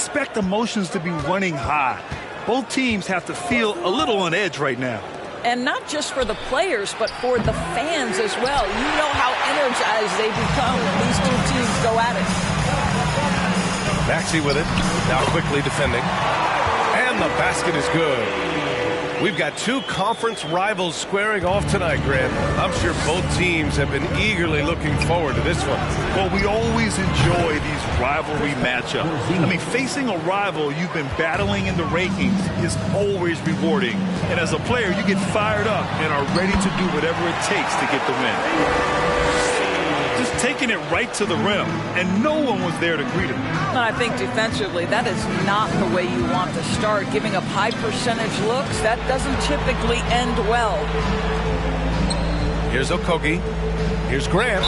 expect emotions to be running high. Both teams have to feel a little on edge right now. And not just for the players, but for the fans as well. You know how energized they become when these two teams go at it. Maxey with it, now quickly defending. And the basket is good. We've got two conference rivals squaring off tonight, Grant. I'm sure both teams have been eagerly looking forward to this one. Well, we always enjoy these rivalry matchups. I mean, facing a rival you've been battling in the rankings is always rewarding. And as a player, you get fired up and are ready to do whatever it takes to get the win. Just taking it right to the rim, and no one was there to greet him. I think defensively, that is not the way you want to start. Giving up high percentage looks, that doesn't typically end well. Here's Okogie. Here's Grant.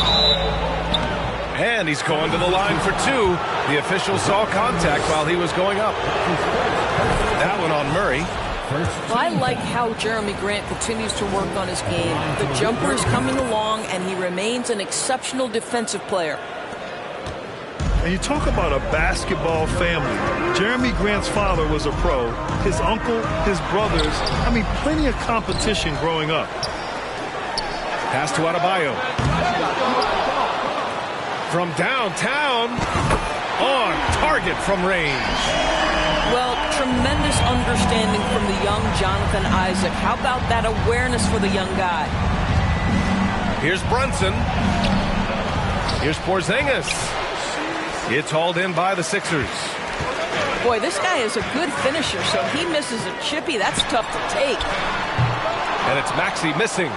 And he's going to the line for two. The official saw contact while he was going up. That one on Murray. I like how Jeremy Grant continues to work on his game. The jumper is coming along, and he remains an exceptional defensive player. And you talk about a basketball family. Jeremy Grant's father was a pro. His uncle, his brothers. I mean, plenty of competition growing up. Pass to Adebayo. From downtown. On target from range. Well, tremendous understanding from the young Jonathan Isaac. How about that awareness for the young guy? Here's Brunson. Here's Porzingis. It's hauled in by the Sixers. Boy, this guy is a good finisher, so he misses a chippy. That's tough to take. And it's Maxey missing.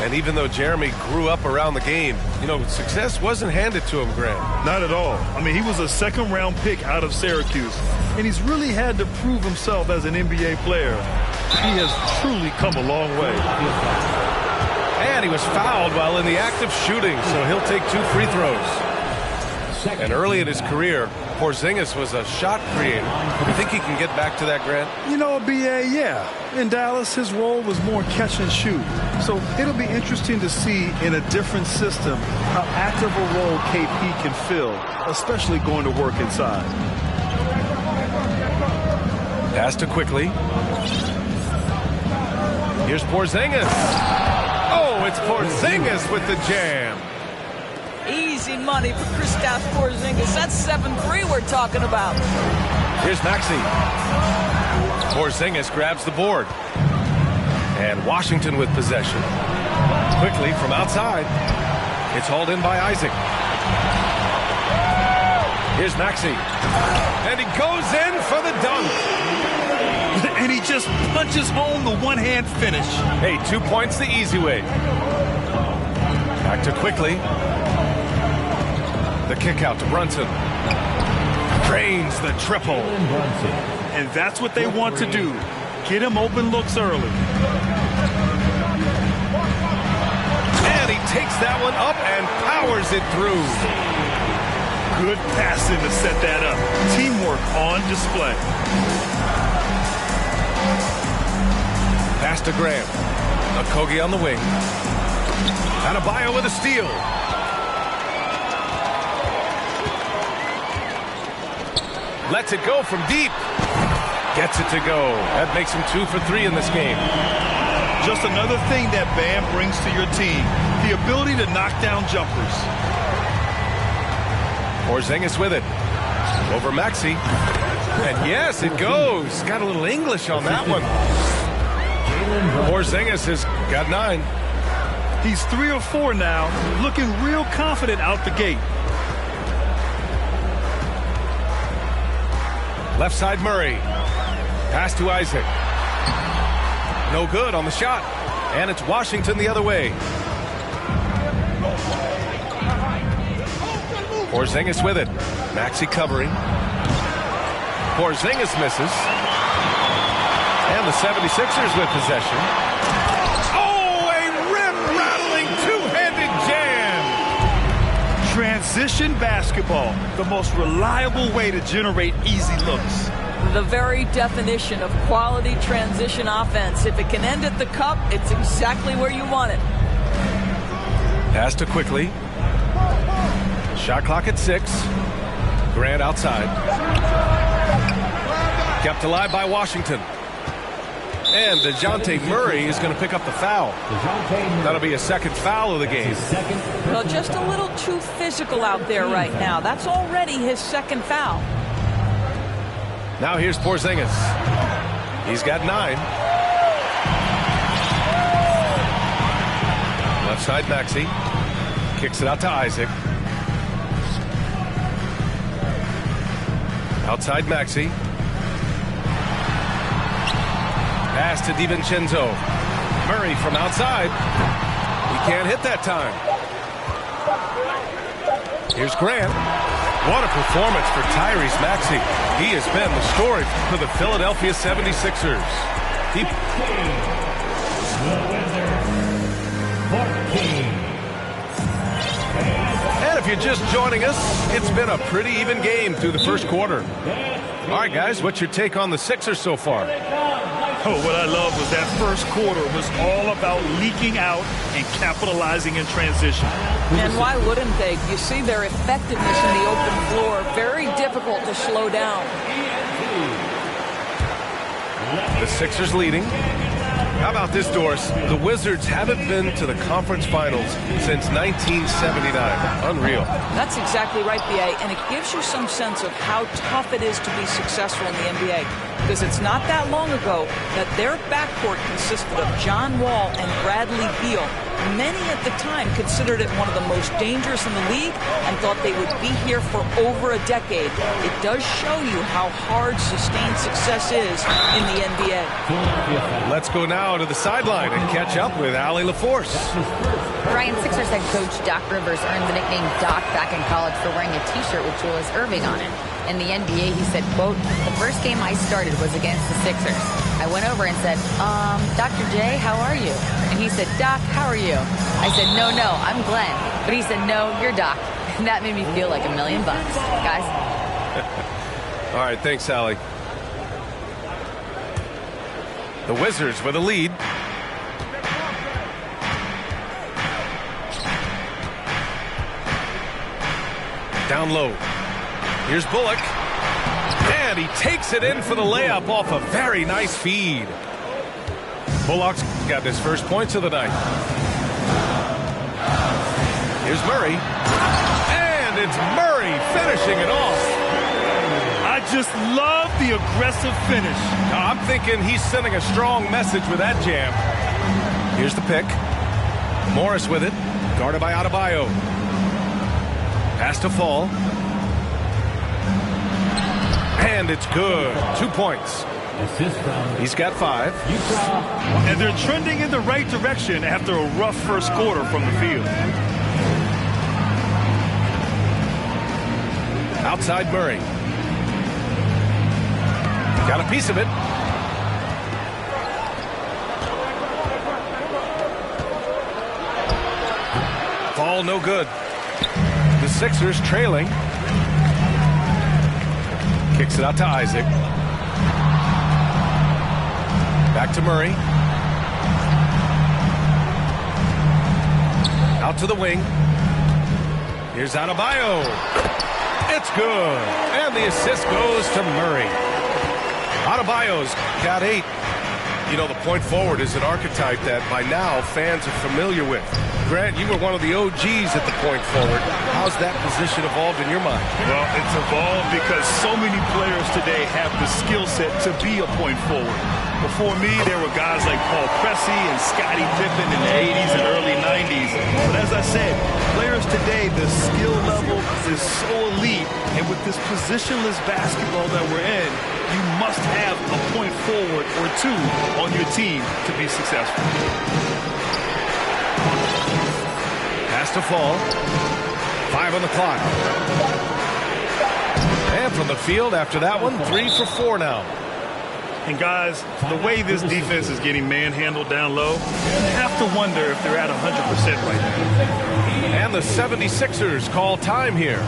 And even though Jeremy grew up around the game, you know, success wasn't handed to him, Grant. Not at all. I mean, he was a second-round pick out of Syracuse, and he's really had to prove himself as an NBA player. He has truly come a long way. And he was fouled while in the act of shooting, so he'll take 2 free throws. And early in his career, Porzingis was a shot creator. You think he can get back to that, Grant? You know, B.A., yeah. In Dallas, his role was more catch and shoot. So it'll be interesting to see in a different system how active a role KP can fill, especially going to work inside. Pass to quickly. Here's Porzingis. Oh, it's Porzingis with the jam. Easy money for Kristaps Porzingis. That's 7-3 we're talking about. Here's Maxey. Porzingis grabs the board. And Washington with possession. Quickly from outside. It's hauled in by Isaac. Here's Maxey. And he goes in for the dunk. And he just punches home the one-hand finish. Hey, 2 points the easy way. Back to quickly. The kick out to Brunson. Drains the triple. And that's what they want to do. Get him open looks early. And he takes that one up and powers it through. Good passing to set that up. Teamwork on display. Pass to Graham. Okogie on the wing. Adebayo with a steal. Lets it go from deep. Gets it to go. That makes him 2 for 3 in this game. Just another thing that Bam brings to your team. The ability to knock down jumpers. Porzingis with it. Over Maxey. And yes, it goes. Got a little English on that one. Porzingis has got 9. He's 3 or 4 now. Looking real confident out the gate. Left side Murray. Pass to Isaac. No good on the shot. And it's Washington the other way. Porzingis with it. Maxey covering. Porzingis misses. And the 76ers with possession. Oh, a rim-rattling two-handed jam. Transition basketball, the most reliable way to generate easy looks. The very definition of quality transition offense. If it can end at the cup, it's exactly where you want it. Pass to quickly. Shot clock at 6. Grant outside. Kept alive by Washington. And DeJounte Murray is going to pick up the foul. That'll be a second foul of the game. Well, just a little too physical out there right now. That's already his second foul. Now here's Porzingis. He's got 9. Left side Maxey. Kicks it out to Isaac. Outside Maxey. Pass to DiVincenzo. Murray from outside. He can't hit that time. Here's Grant. What a performance for Tyrese Maxey. He has been the story for the Philadelphia 76ers. And if you're just joining us, it's been a pretty even game through the first quarter. All right, guys, what's your take on the Sixers so far? Oh, what I love was that first quarter was all about leaking out and capitalizing in transition. And why wouldn't they? You see their effectiveness in the open floor. Very difficult to slow down. The Sixers leading. How about this, Doris? The Wizards haven't been to the conference finals since 1979. Unreal. That's exactly right, B.A., and it gives you some sense of how tough it is to be successful in the NBA. Because it's not that long ago that their backcourt consisted of John Wall and Bradley Beal. Many at the time considered it one of the most dangerous in the league and thought they would be here for over a decade. It does show you how hard sustained success is in the NBA. Let's go now to the sideline and catch up with Allie LaForce. Ryan, Sixers head coach Doc Rivers earned the nickname Doc back in college for wearing a T-shirt with Julius Erving on it. In the NBA, he said, quote, "The first game I started was against the Sixers. I went over and said, Dr. J, how are you?" And he said, "Doc, how are you?" I said, no, I'm Glenn." But he said, "No, you're Doc." And that made me feel like $1 million. Guys. All right, thanks, Allie. The Wizards with a lead. Down low. Here's Bullock. And he takes it in for the layup off a very nice feed. Bullock's got his first points of the night. Here's Murray. And it's Murray finishing it off. I just love the aggressive finish. I'm thinking he's sending a strong message with that jam. Here's the pick. Morris with it. Guarded by Adebayo. Pass to Fall. And it's good. 2 points. He's got 5. And they're trending in the right direction after a rough first quarter from the field. Outside Murray. Got a piece of it. Fall no good. The Sixers trailing. Kicks it out to Isaac. Back to Murray. Out to the wing. Here's Adebayo. It's good. And the assist goes to Murray. Adebayo's got 8. You know, the point forward is an archetype that by now fans are familiar with. Grant, you were one of the OGs at the point forward. How's that position evolved in your mind? Well, it's evolved because so many players today have the skill set to be a point forward. Before me, there were guys like Paul Pressey and Scottie Pippen in the 80s and early 90s. But as I said, players today, the skill level is so elite. And with this positionless basketball that we're in, you must have a point forward or 2 on your team to be successful. Pass to Fall. 5 on the clock. And from the field after that one, 3 for 4 now. And guys, the way this defense is getting manhandled down low, you have to wonder if they're at 100% right now. And the 76ers call time here.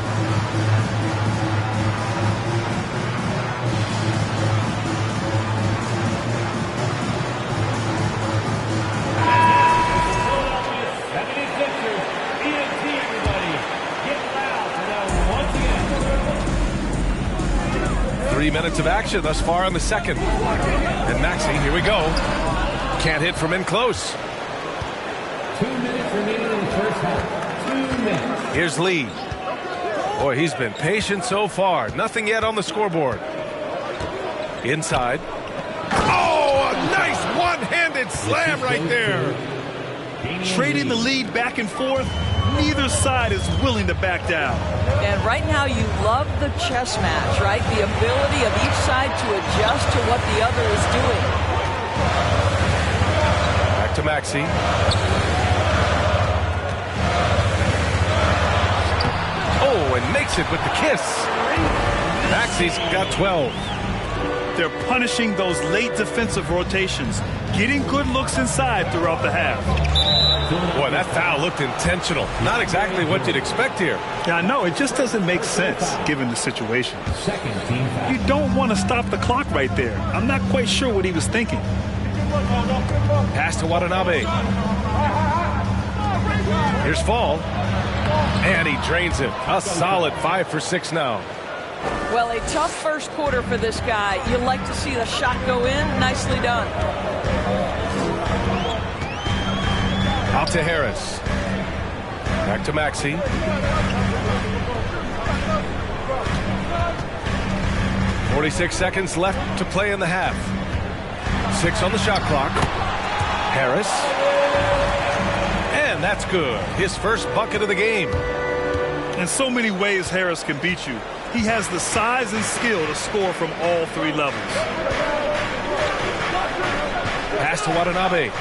3 minutes of action thus far in the second. And Maxey, here we go. Can't hit from in close. 2 minutes remaining in the first half. 2 minutes. Here's Lee. Boy, he's been patient so far. Nothing yet on the scoreboard. Inside. Oh, a nice one-handed slam right there. Trading the lead back and forth. Neither side is willing to back down. And right now you love the chess match, right? The ability of each side to adjust to what the other is doing. Back to Maxey. Oh, and makes it with the kiss. Maxey's got 12. They're punishing those late defensive rotations, getting good looks inside throughout the half. Boy, that foul looked intentional. Not exactly what you'd expect here. Yeah, I know. It just doesn't make sense given the situation. Second team foul. You don't want to stop the clock right there. I'm not quite sure what he was thinking. Pass to Watanabe. Here's Fall. And he drains it. A solid 5 for 6 now. Well, a tough first quarter for this guy. You like to see the shot go in. Nicely done. Out to Harris. Back to Maxey. .46 seconds left to play in the half. 6 on the shot clock. Harris. And that's good. His first bucket of the game. In so many ways, Harris can beat you. He has the size and skill to score from all 3 levels. Pass to Watanabe.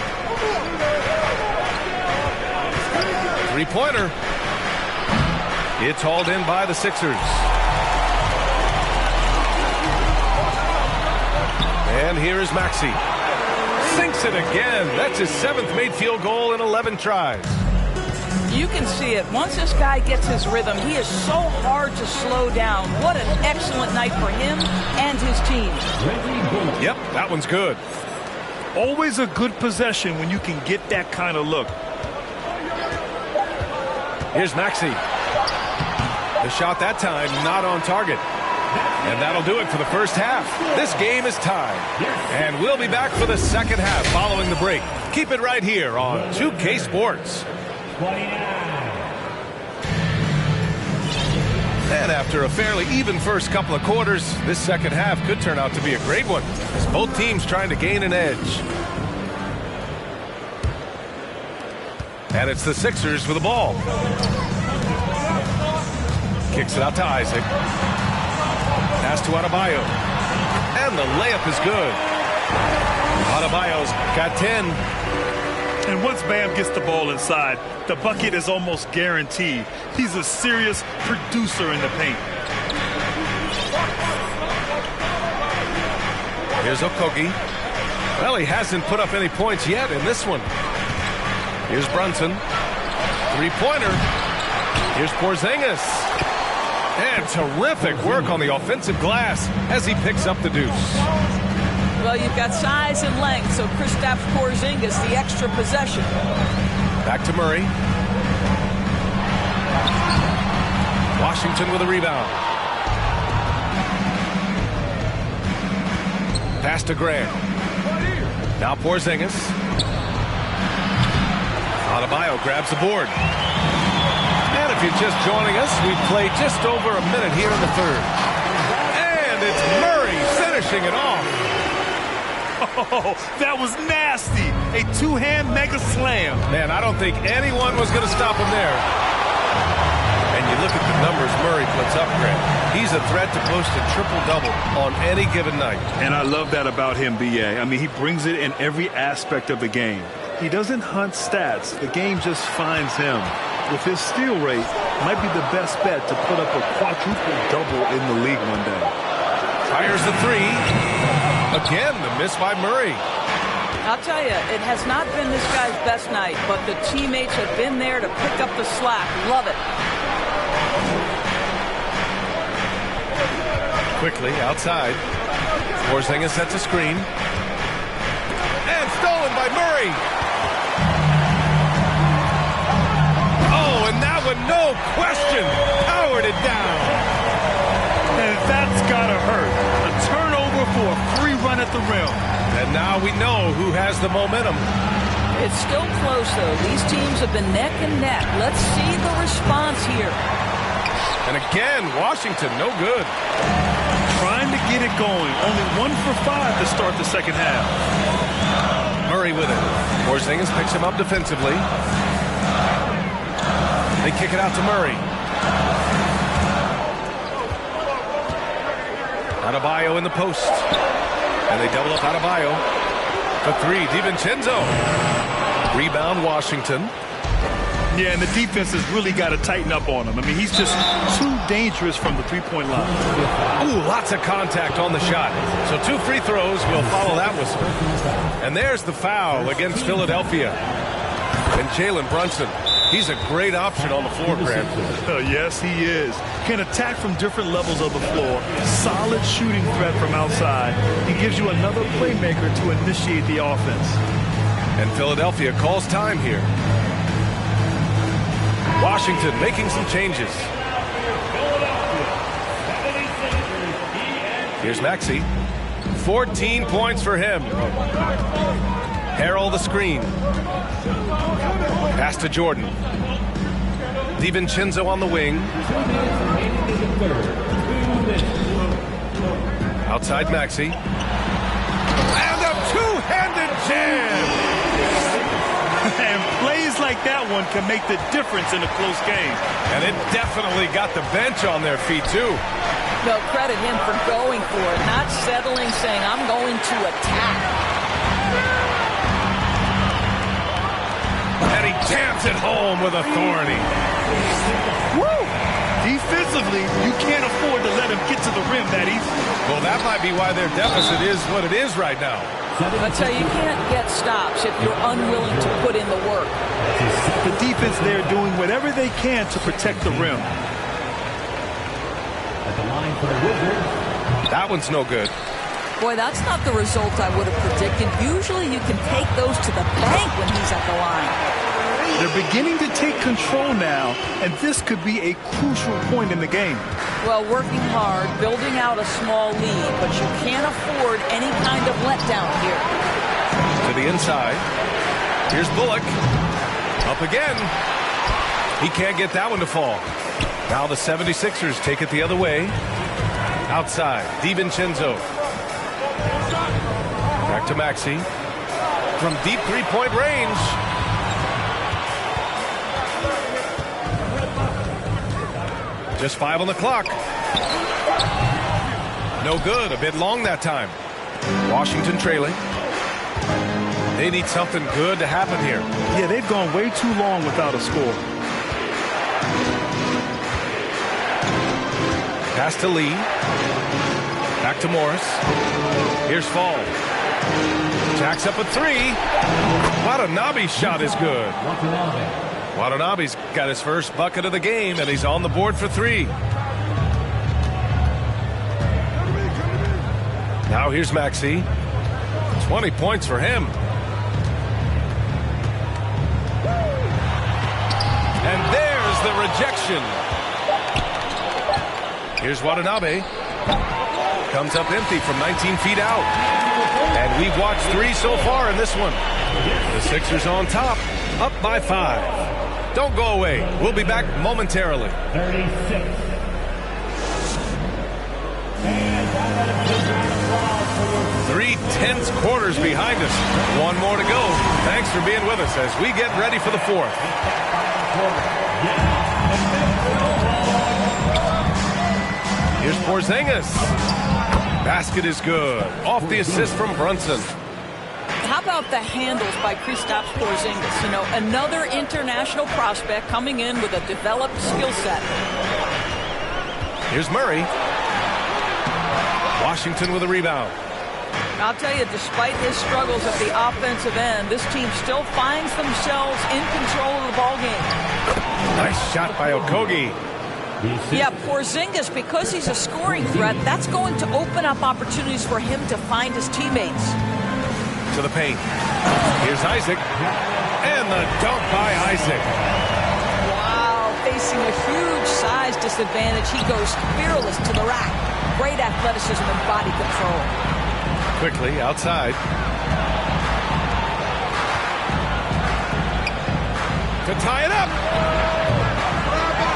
Three-pointer. It's hauled in by the Sixers. And here is Maxey. Sinks it again. That's his 7th made field goal in 11 tries. You can see it. Once this guy gets his rhythm, he is so hard to slow down. What an excellent night for him and his team. Yep, that one's good. Always a good possession when you can get that kind of look. Here's Maxey. The shot that time not on target. And that'll do it for the first half. This game is tied. And we'll be back for the second half following the break. Keep it right here on 2K Sports. 29. And after a fairly even first couple of quarters, this second half could turn out to be a great one, as both teams trying to gain an edge. And it's the Sixers with the ball. Kicks it out to Isaac. Pass to Adebayo. And the layup is good. Adebayo's got 10. And once Bam gets the ball inside, the bucket is almost guaranteed. He's a serious producer in the paint. Here's Okogie. Well, he hasn't put up any points yet in this one. Here's Brunson. Three-pointer. Here's Porzingis. And terrific work on the offensive glass as he picks up the deuce. Well, you've got size and length, so Kristaps Porzingis, the extra possession. Back to Murray. Washington with a rebound. Pass to Graham. Now Porzingis. Adebayo grabs the board. And if you're just joining us, we've played just over a minute here in the third. And it's Murray finishing it off. Oh, that was nasty. A two-hand mega slam. Man, I don't think anyone was going to stop him there. And you look at the numbers Murray puts up, Grant. He's a threat to post a triple-double on any given night. And I love that about him, B.A. I mean, he brings it in every aspect of the game. He doesn't hunt stats. The game just finds him. With his steal rate, might be the best bet to put up a quadruple-double in the league one day. Fires the three. Again, the miss by Murray. I'll tell you, it has not been this guy's best night, but the teammates have been there to pick up the slack. Love it. Quickly, outside. Porzingis sets a screen. And stolen by Murray. Oh, and that one, no question, powered it down. And that's gotta hurt. A the rim. And now we know who has the momentum. It's still close, though. These teams have been neck and neck. Let's see the response here. And again, Washington, no good. Trying to get it going. Only 1 for 5 to start the second half. Murray with it. Porzingis picks him up defensively. They kick it out to Murray. Adebayo in the post. And they double up Adebayo. For 3, DiVincenzo. Rebound, Washington. Yeah, and the defense has really got to tighten up on him. I mean, he's just too dangerous from the three-point line. Ooh, lots of contact on the shot. So 2 free throws will follow that whistle. And there's the foul against Philadelphia. And Jalen Brunson, he's a great option on the floor, Grant. Yes, he is. Can attack from different levels of the floor. Solid shooting threat from outside. He gives you another playmaker to initiate the offense. And Philadelphia calls time here. Washington making some changes. Here's Maxey. 14 points for him. Harrell the screen. Pass to Jordan. DiVincenzo on the wing. Outside Maxey. And a two-handed jam! And plays like that one can make the difference in a close game. And it definitely got the bench on their feet, too. No, credit him for going for it, not settling, saying, I'm going to attack. And he jams it home with authority. Woo! Defensively, you can't afford to let him get to the rim that easy. Well, that might be why their deficit is what it is right now. I tell you, you can't get stops if you're unwilling to put in the work. The defense there doing whatever they can to protect the rim. At the line for the Wizards. That one's no good. Boy, that's not the result I would have predicted. Usually you can take those to the bank when he's at the line. They're beginning to take control now, and this could be a crucial point in the game. Well, working hard, building out a small lead, but you can't afford any kind of letdown here. To the inside. Here's Bullock. Up again. He can't get that one to fall. Now the 76ers take it the other way. Outside, DiVincenzo. Back to Maxey. From deep three-point range. Just 5 on the clock. No good. A bit long that time. Washington trailing. They need something good to happen here. Yeah, they've gone way too long without a score. Pass to Lee. Back to Morris. Here's Fall. Jacks up a 3. Watanabe's shot is good. Watanabe's got his first bucket of the game, and he's on the board for 3. Now here's Maxey. 20 points for him. And there's the rejection. Here's Watanabe. Comes up empty from 19 feet out. And we've watched 3 so far in this one. The Sixers on top, up by 5. Don't go away. We'll be back momentarily. 36. Three tense quarters behind us. One more to go. Thanks for being with us as we get ready for the 4th. Here's Porzingis. Basket is good. Off the assist from Brunson. How about the handles by Kristaps Porzingis? You know, another international prospect coming in with a developed skill set. Here's Murray. Washington with a rebound. I'll tell you, despite his struggles at the offensive end, this team still finds themselves in control of the ballgame. Nice shot by Okogie. Yeah, Porzingis, because he's a scoring threat, that's going to open up opportunities for him to find his teammates. To the paint. Here's Isaac. And the dunk by Isaac. Wow, facing a huge size disadvantage, he goes fearless to the rack. Great athleticism and body control. quickly outside. To tie it up.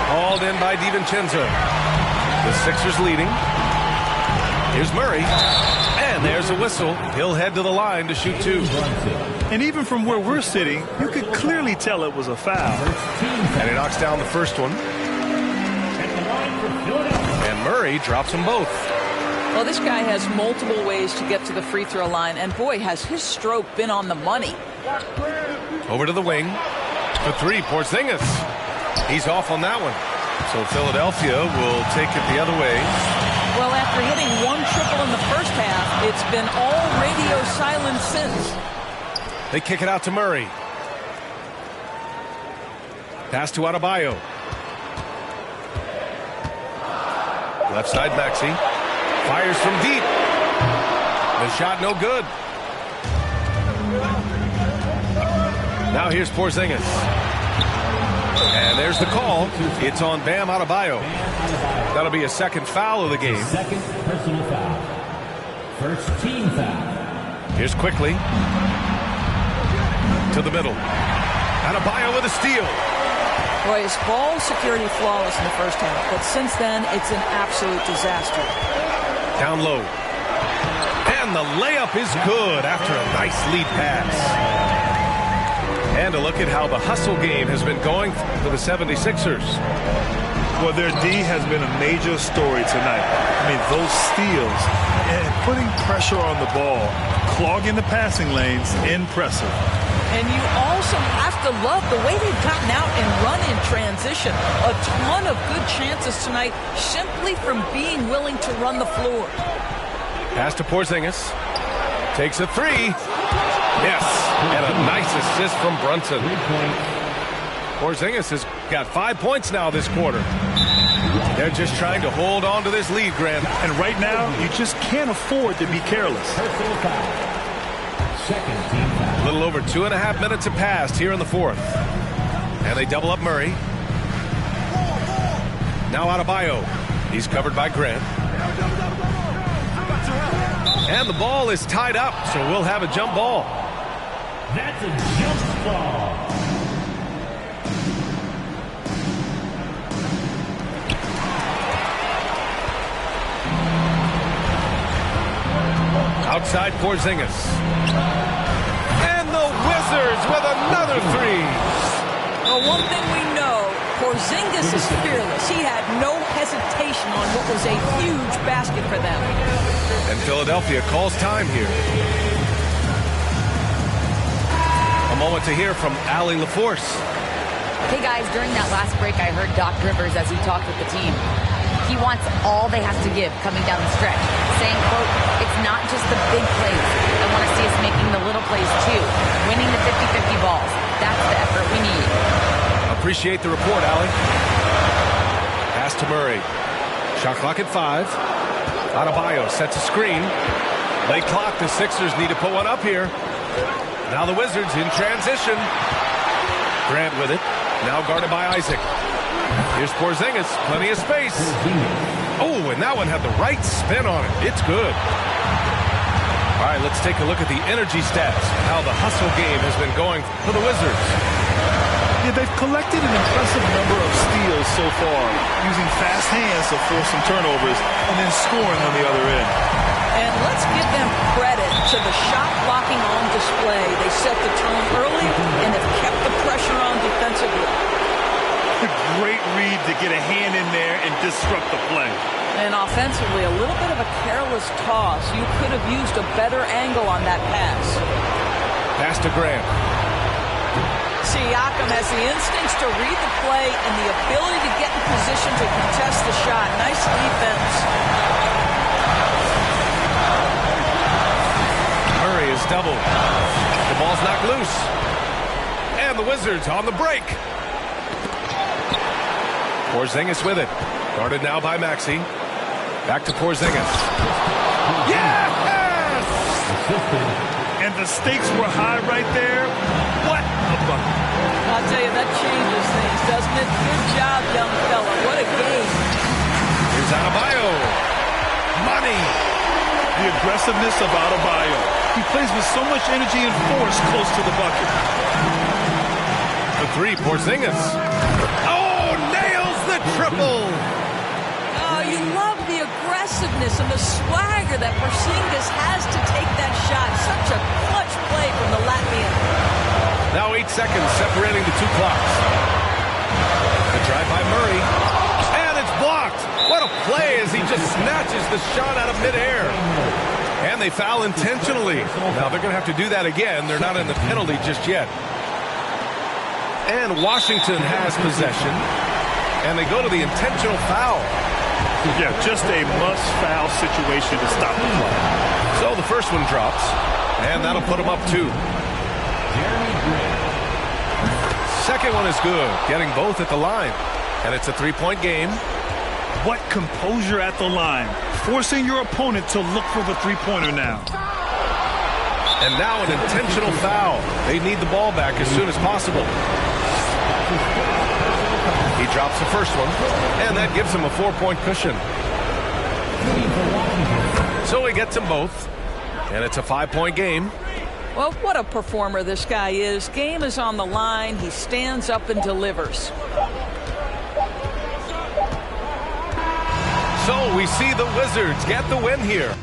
Hauled in by DiVincenzo. The Sixers leading. Here's Murray. And there's a whistle. He'll head to the line to shoot 2. And even from where we're sitting, you could clearly tell it was a foul. And he knocks down the first one. And Murray drops them both. Well, this guy has multiple ways to get to the free throw line, and boy, has his stroke been on the money. Over to the wing. For 3, Porzingis. He's off on that one. So Philadelphia will take it the other way. Well, after hitting 1 triple in the first half, it's been all radio silence since. They kick it out to Murray. Pass to Adebayo. Left side, Maxey. Fires from deep. The shot no good. Now here's Porzingis. And there's the call. It's on Bam Adebayo. That'll be a second foul of the game. Second personal foul. First team foul. Here's quickly. To the middle. Adebayo with a steal. Boy, his ball security flawless in the first half, but since then, it's an absolute disaster. Down low. And the layup is good after a nice lead pass. And a look at how the hustle game has been going for the 76ers. Well, their D has been a major story tonight. I mean, those steals and putting pressure on the ball, clogging the passing lanes, impressive. And you also have to love the way they've gotten out and run in transition. A ton of good chances tonight simply from being willing to run the floor. Pass to Porzingis. Takes a 3. Yes, and a nice assist from Brunson. Porzingis has got 5 points now this quarter. They're just trying to hold on to this lead, Grant. And right now, you just can't afford to be careless. Second team foul. A little over 2.5 minutes have passed here in the fourth. And they double up Murray. Now Adebayo. He's covered by Grant. And the ball is tied up, so we'll have a jump ball. That's a jump ball. Outside Porzingis. And the Wizards with another 3. Well, one thing we know, Porzingis is fearless. He had no hesitation on what was a huge basket for them. And Philadelphia calls time here. A moment to hear from Allie LaForce. Hey guys, during that last break, I heard Doc Rivers as he talked with the team. He wants all they have to give coming down the stretch, saying, quote, it's not just the big plays. I want to see us making the little plays too, winning the 50-50 balls. That's the effort we need. Appreciate the report, Allie. Pass to Murray. Shot clock at 5. Adebayo sets a screen. Late clock, the Sixers need to put one up here. Now the Wizards in transition. Grant with it. Now guarded by Isaac. Here's Porzingis. Plenty of space. Oh, and that one had the right spin on it. It's good. All right, let's take a look at the energy stats. How the hustle game has been going for the Wizards. Yeah, they've collected an impressive number of steals so far, using fast hands to force some turnovers and then scoring on the other end. And let's give them credit to the shot blocking on display. They set the tone early and have kept the pressure on defensively. A great read to get a hand in there and disrupt the play. And offensively, a little bit of a careless toss. You could have used a better angle on that pass. Pass to Grant. Siakam has the instincts to read the play and the ability to get in position to contest the shot. Nice defense. Murray is doubled. The ball's knocked loose. And the Wizards on the break. Porzingis with it. Guarded now by Maxey. Back to Porzingis. Yes! And the stakes were high right there. What a bucket. I'll tell you, that changes things, doesn't it? Good job, young fella. What a game. Here's Adebayo. Money. The aggressiveness of Adebayo. He plays with so much energy and force close to the bucket. The three, Porzingis. Oh, nails the triple. Oh, you love the aggressiveness and the swagger that Porzingis has to take that shot. Such a clutch play from the Latvian. Now 8 seconds separating the two clocks. The drive by Murray. And it's blocked. What a play as he just snatches the shot out of midair. And they foul intentionally. Now they're going to have to do that again. They're not in the penalty just yet. And Washington has possession. And they go to the intentional foul. Yeah, just a must-foul situation to stop the play. So the first one drops. And that'll put them up 2. Second one is good, getting both at the line. And it's a 3-point game. What composure at the line, forcing your opponent to look for the three-pointer now. And now an intentional foul. They need the ball back as soon as possible. He drops the first one, and that gives him a 4-point cushion. So he gets them both, and it's a 5-point game. Well, what a performer this guy is. Game is on the line. He stands up and delivers. So we see the Wizards get the win here.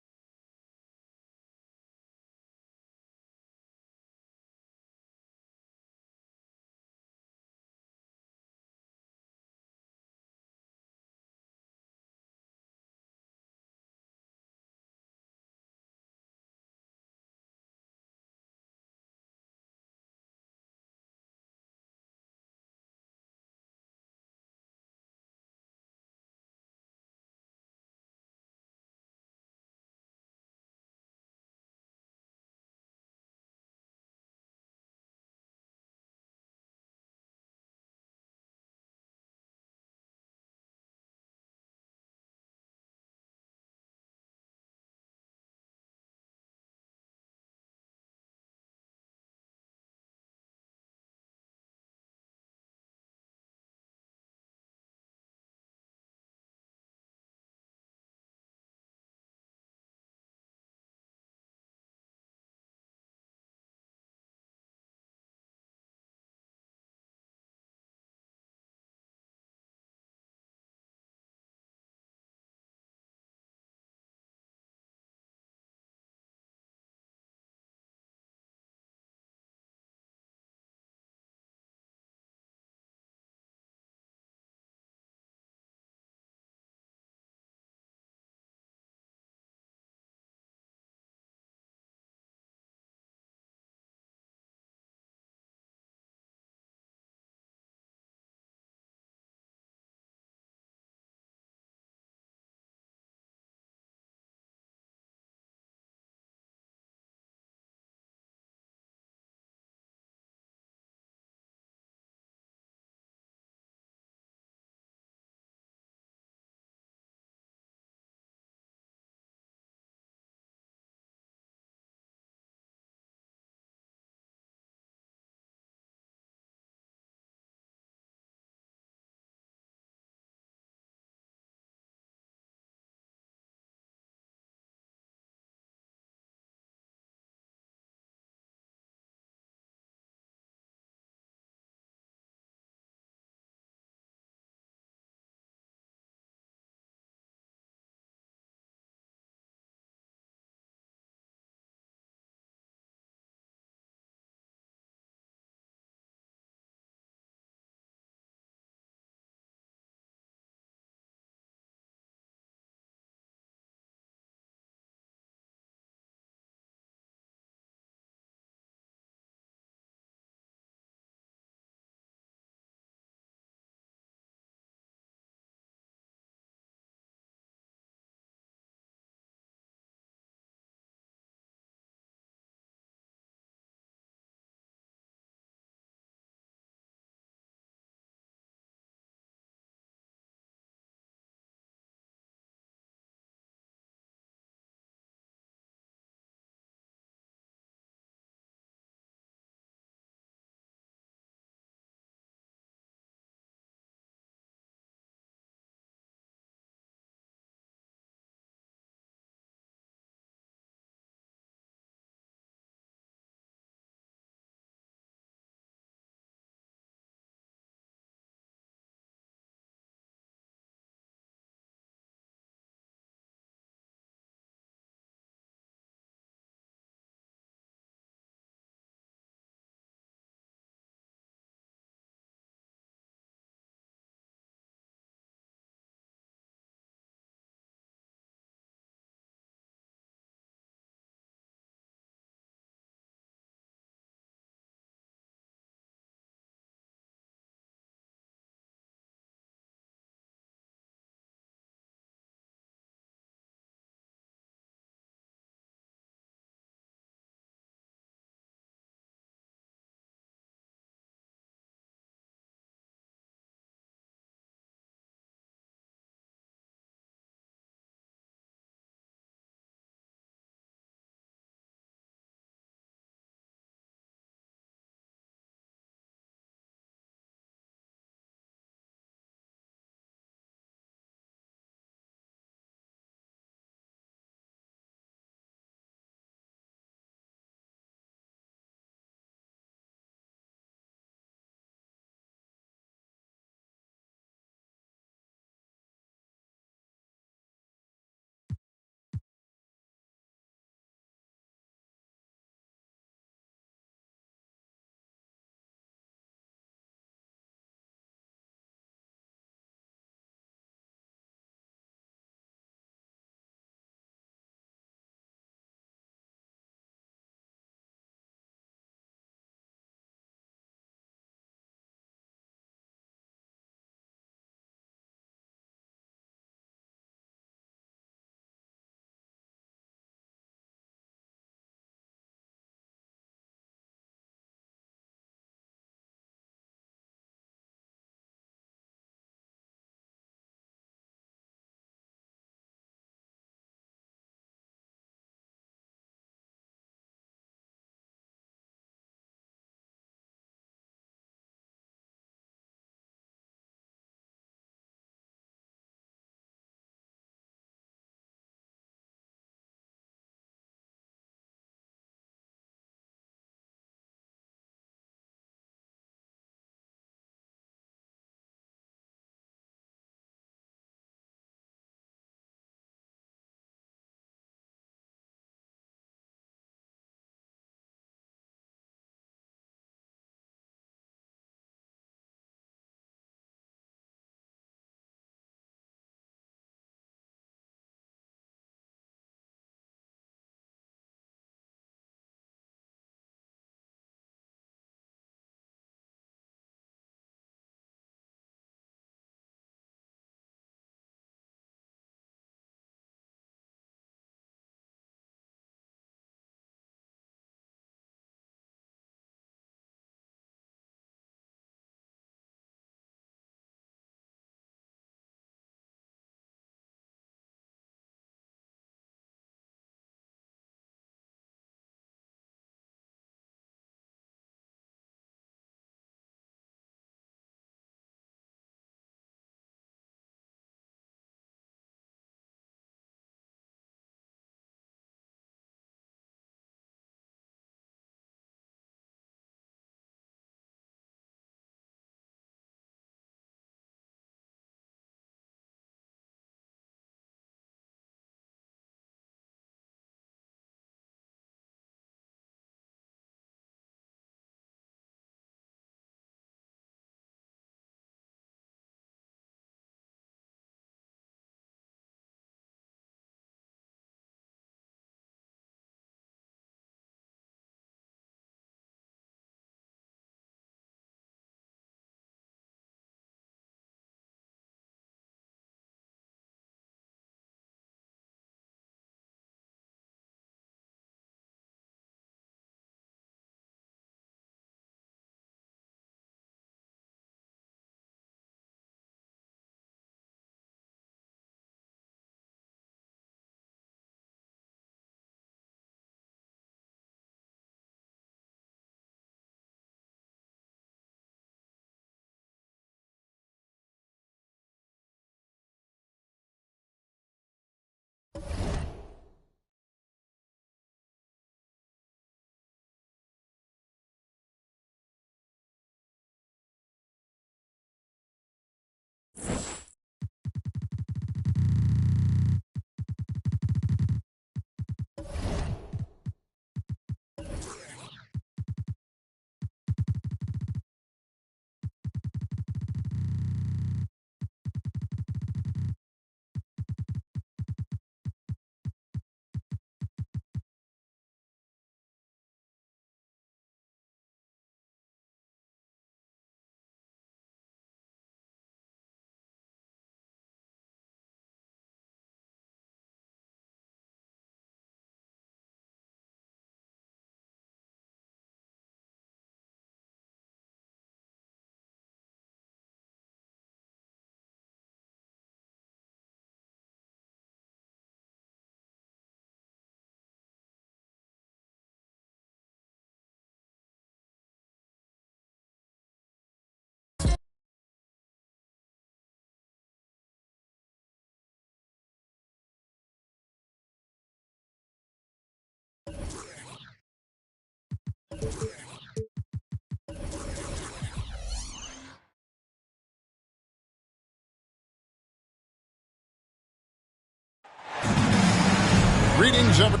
Greetings, everyone.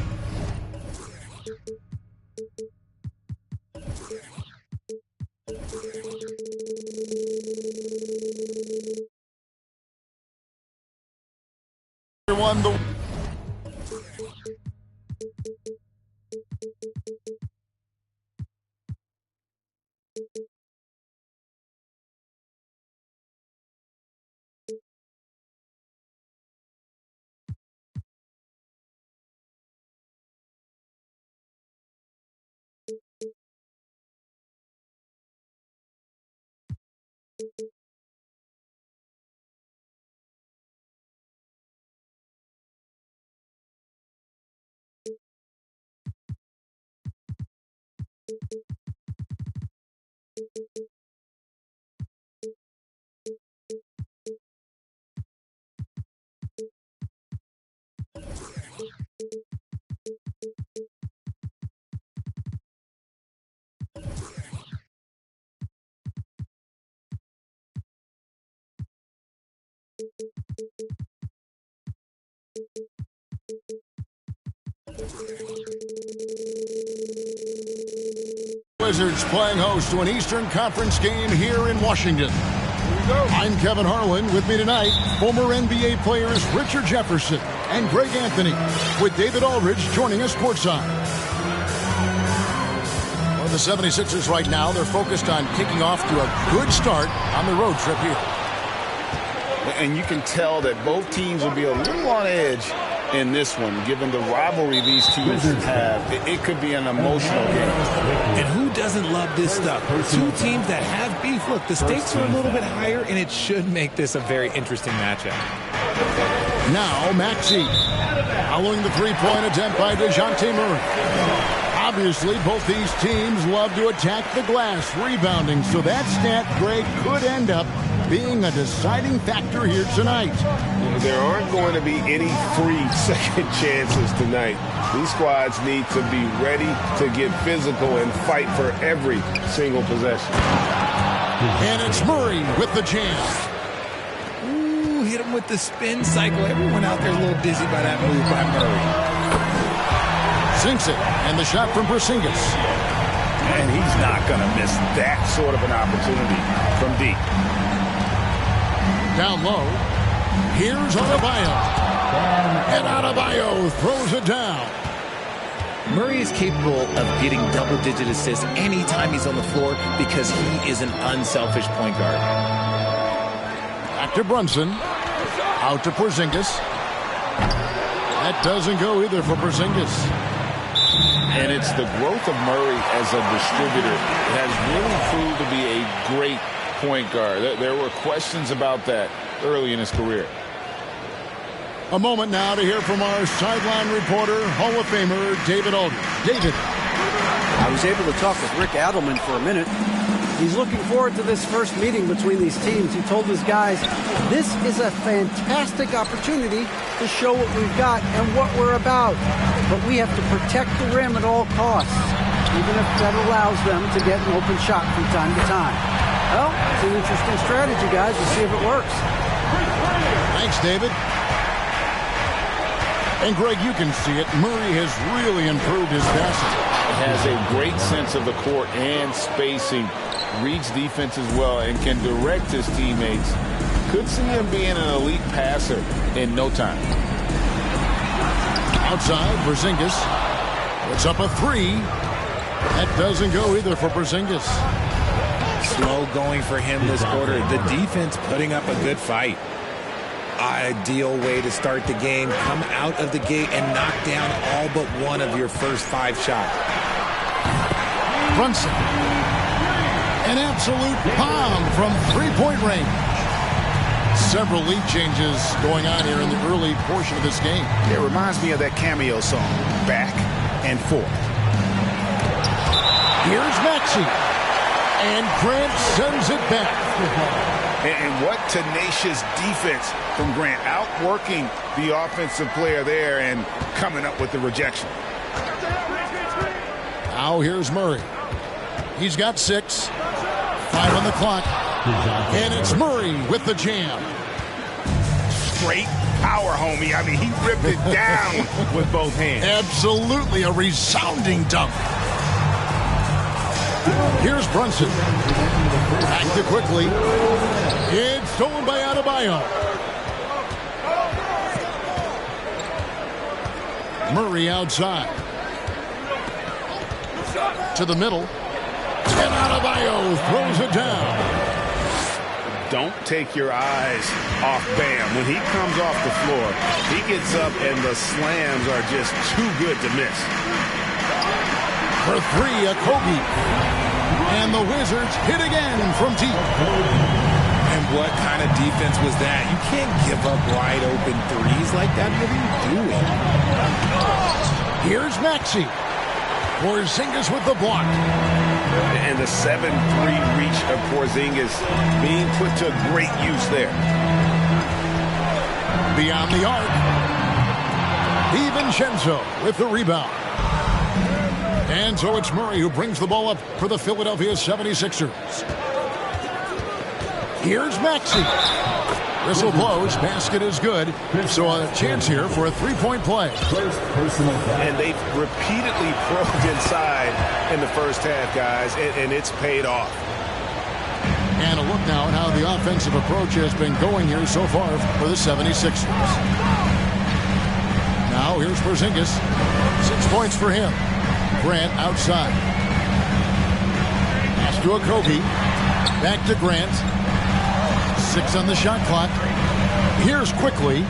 Wizards playing host to an Eastern Conference game here in Washington. I'm Kevin Harlan. With me tonight, former NBA players Richard Jefferson and Greg Anthony, with David Aldridge joining us courtside. Well, the 76ers right now, they're focused on kicking off to a good start on the road trip here. And you can tell that both teams will be a little on edge in this one, given the rivalry these teams have. It could be an emotional game. And who doesn't love this stuff? Two teams that have beef. Look, the stakes are a little bit higher, and it should make this a very interesting matchup. Now, Maxey, following the three-point attempt by DeJounte Murray. Obviously, both these teams love to attack the glass, rebounding, so that stat, Greg, could end up being a deciding factor here tonight. There aren't going to be any free second chances tonight. These squads need to be ready to get physical and fight for every single possession. And it's Murray with the jam. Ooh, hit him with the spin cycle. Everyone out there is a little dizzy by that move by Murray. Sinks it, and the shot from Porzingis. And he's not going to miss that sort of an opportunity from deep. Down low, here's Adebayo. And Adebayo throws it down. Murray is capable of getting double-digit assists anytime he's on the floor because he is an unselfish point guard. Back to Brunson. Out to Porzingis. That doesn't go either for Porzingis. And it's the growth of Murray as a distributor that has really proved to be a great point guard. There were questions about that early in his career. A moment now to hear from our sideline reporter, Hall of Famer David Aldridge. David. I was able to talk with Rick Adelman for a minute. He's looking forward to this first meeting between these teams. He told his guys, this is a fantastic opportunity to show what we've got and what we're about. But we have to protect the rim at all costs, even if that allows them to get an open shot from time to time. Well, it's an interesting strategy, guys. We'll see if it works. Thanks, David. And, Greg, you can see it. Murray has really improved his passing. Has a great sense of the court and spacing. Reads defense as well and can direct his teammates. Could see him being an elite passer in no time. Outside, Porzingis puts up a three. That doesn't go either for Porzingis. Slow going for him this quarter. The defense putting up a good fight. Ideal way to start the game. Come out of the gate and knock down all but one of your first 5 shots. Brunson. An absolute bomb from three-point range. Several lead changes going on here in the early portion of this game. It reminds me of that Cameo song, Back and Forth. Here's Maxey. And Grant sends it back. And what tenacious defense from Grant, outworking the offensive player there and coming up with the rejection. Now here's Murray. He's got 6. 5 on the clock. And it's Murray with the jam. Straight power, homie. I mean, he ripped it down with both hands. Absolutely a resounding dunk. Here's Brunson. Back to quickly. It's stolen by Adebayo. Murray outside. To the middle. And Adebayo throws it down. Don't take your eyes off Bam. When he comes off the floor, he gets up and the slams are just too good to miss. For 3, Okogie. And the Wizards hit again from deep. And what kind of defense was that? You can't give up wide open threes like that. What are you doing? Here's Maxey. Porzingis with the block. And the 7-3 reach of Porzingis being put to great use there. Beyond the arc. DiVincenzo with the rebound. And so it's Murray who brings the ball up for the Philadelphia 76ers. Here's Maxey. Whistle blows. Basket is good. So a chance here for a 3-point play. And they've repeatedly probed inside in the first half, guys, and it's paid off. And a look now at how the offensive approach has been going here so far for the 76ers. Now here's Porzingis. 6 points for him. Grant outside. Pass to Okogie. Back to Grant. 6 on the shot clock. Here's quickly.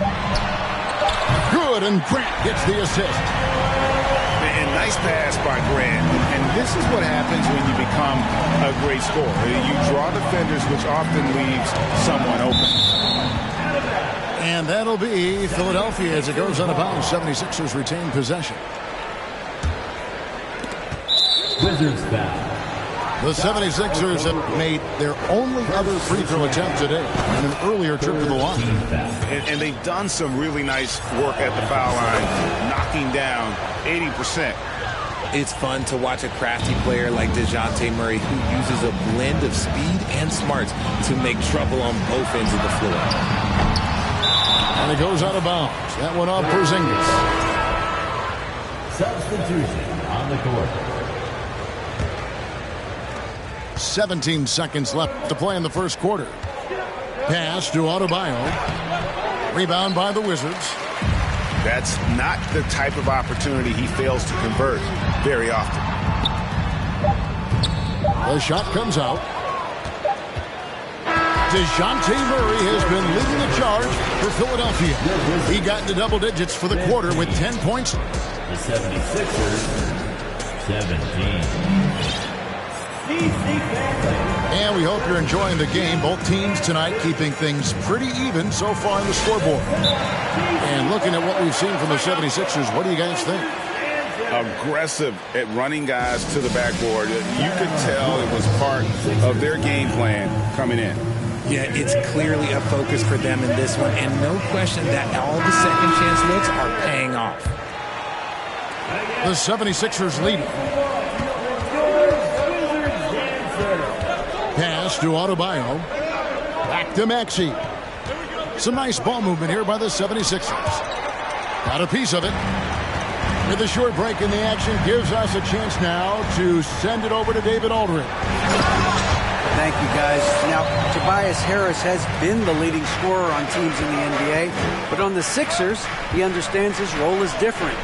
Good, and Grant gets the assist. And nice pass by Grant. And this is what happens when you become a great scorer. You draw defenders, which often leaves someone open. And that'll be Philadelphia as it goes out of bounds. 76ers retain possession. Wizards foul. The 76ers have made their only other free throw attempt today in an earlier trip to the line. And they've done some really nice work at the foul line, knocking down 80%. It's fun to watch a crafty player like DeJounte Murray who uses a blend of speed and smarts to make trouble on both ends of the floor. And it goes out of bounds. That one off Porzingis. Substitution on the court. 17 seconds left to play in the first quarter. Pass to Adebayo. Rebound by the Wizards. That's not the type of opportunity he fails to convert very often. The shot comes out. DeJounte Murray has been leading the charge for Philadelphia. He got into double digits for the quarter with 10 points. The 76ers, 17. And we hope you're enjoying the game. Both teams tonight keeping things pretty even so far on the scoreboard. And looking at what we've seen from the 76ers, what do you guys think? Aggressive at running guys to the backboard. You could tell it was part of their game plan coming in. Yeah, it's clearly a focus for them in this one. And no question that all the second chance looks are paying off. The 76ers leading. Pass to Adebayo. Back to Maxey. Some nice ball movement here by the 76ers. Got a piece of it. With a short break in the action, gives us a chance now to send it over to David Aldridge. Thank you, guys. Now, Tobias Harris has been the leading scorer on teams in the NBA, but on the Sixers, he understands his role is different.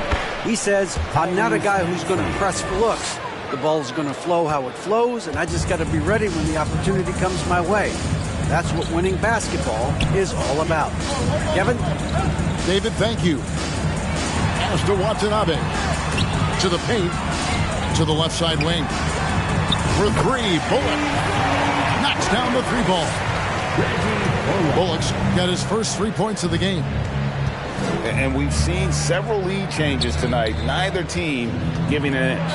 He says, I'm not a guy who's going to press for looks. The ball's going to flow how it flows, and I just got to be ready when the opportunity comes my way. That's what winning basketball is all about. Kevin? David, thank you. Pass to Watanabe. To the paint. To the left side wing. For three, Bullock. Knocks down the three ball. Bullock's got his first 3 points of the game. And we've seen several lead changes tonight. Neither team giving an inch.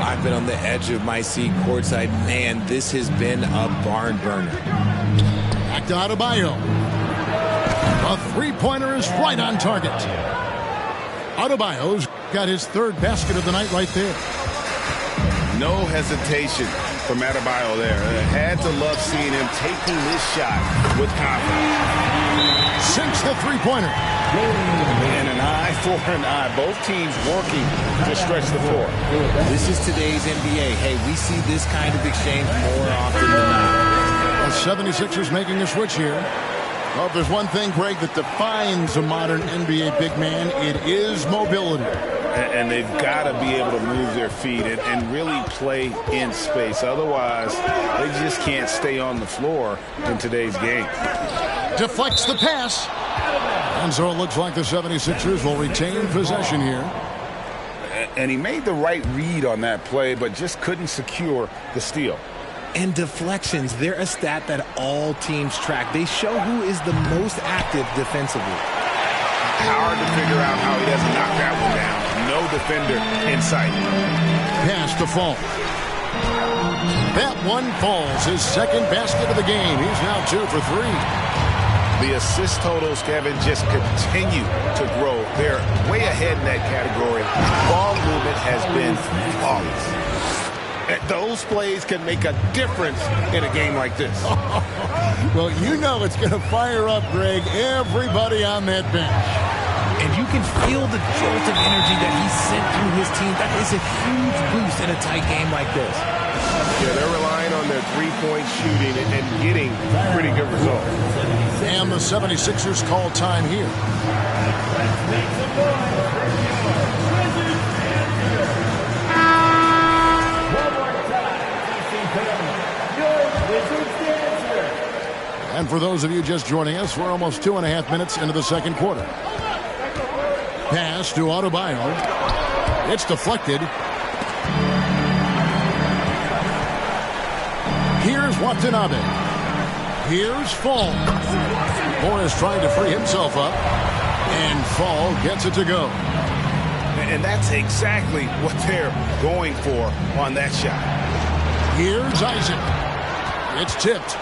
I've been on the edge of my seat courtside. Man, this has been a barn burner. Back to Adebayo. A three-pointer is right on target. Adebayo's got his third basket of the night right there. No hesitation from Adebayo there. Had to love seeing him taking this shot with confidence. Sinks the three-pointer. And an eye for an eye. Both teams working to stretch the floor. This is today's NBA. Hey, we see this kind of exchange more often than not. The 76ers making a switch here. Well, if there's one thing, Greg, that defines a modern NBA big man, it is mobility. And they've got to be able to move their feet and really play in space. Otherwise, they just can't stay on the floor in today's game. Deflects the pass. And so it looks like the 76ers will retain possession here. And he made the right read on that play, but just couldn't secure the steal. And deflections, they're a stat that all teams track. They show who is the most active defensively. Hard to figure out how he doesn't knock that one down. No defender in sight. Pass to Fall. That one falls. His second basket of the game. He's now 2 for 3. The assist totals, Kevin, just continue to grow. They're way ahead in that category. Ball movement has been flawless. Those plays can make a difference in a game like this. Well, you know it's going to fire up, Greg, everybody on that bench. And you can feel the jolt of energy that he sent through his team. That is a huge boost in a tight game like this. Yeah, they're relying on their three-point shooting and getting pretty good results. And the 76ers call time here. And for those of you just joining us, we're almost 2.5 minutes into the second quarter. Pass to Adebayo. It's deflected. Here's Watanabe. Here's Fall. Morris trying to free himself up. And Fall gets it to go. And that's exactly what they're going for on that shot. Here's Isaac. It's tipped.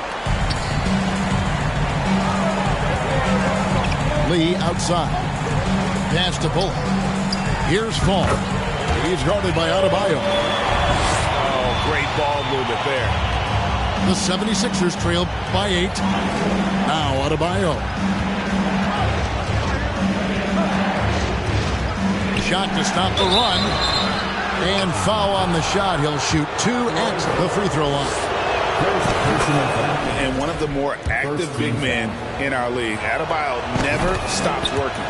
Lee outside. Pass to Bullock. Here's Fall. He's guarded by Adebayo. Oh, great ball movement there. The 76ers trail by 8. Now Adebayo. Shot to stop the run. And foul on the shot. He'll shoot 2 at the free throw line. And one of the more active big men in our league. Adebayo never stops working.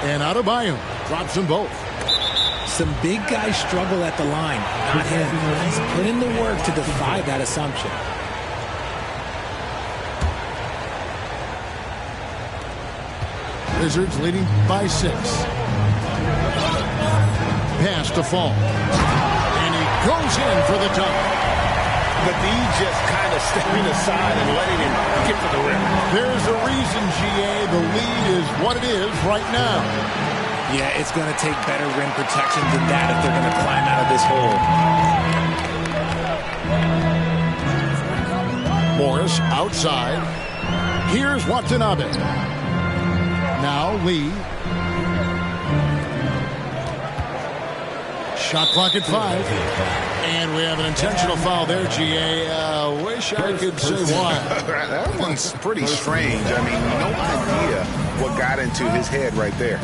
And Adebayo drops them both. Some big guys struggle at the line, not him. He's put in the work to defy that assumption. Wizards leading by 6. Pass to Fall. And he goes in for the dunk. But D just kind of stepping aside and letting him get to the rim. There's a reason, GA. The lead is what it is right now. Yeah, it's going to take better rim protection than that if they're going to climb out of this hole. Morris outside. Here's Watanabe. Now Lee. Shot clock at 5. And we have an intentional foul there, GA. Wish I could say why. That one's pretty strange. I mean, no idea what got into his head right there.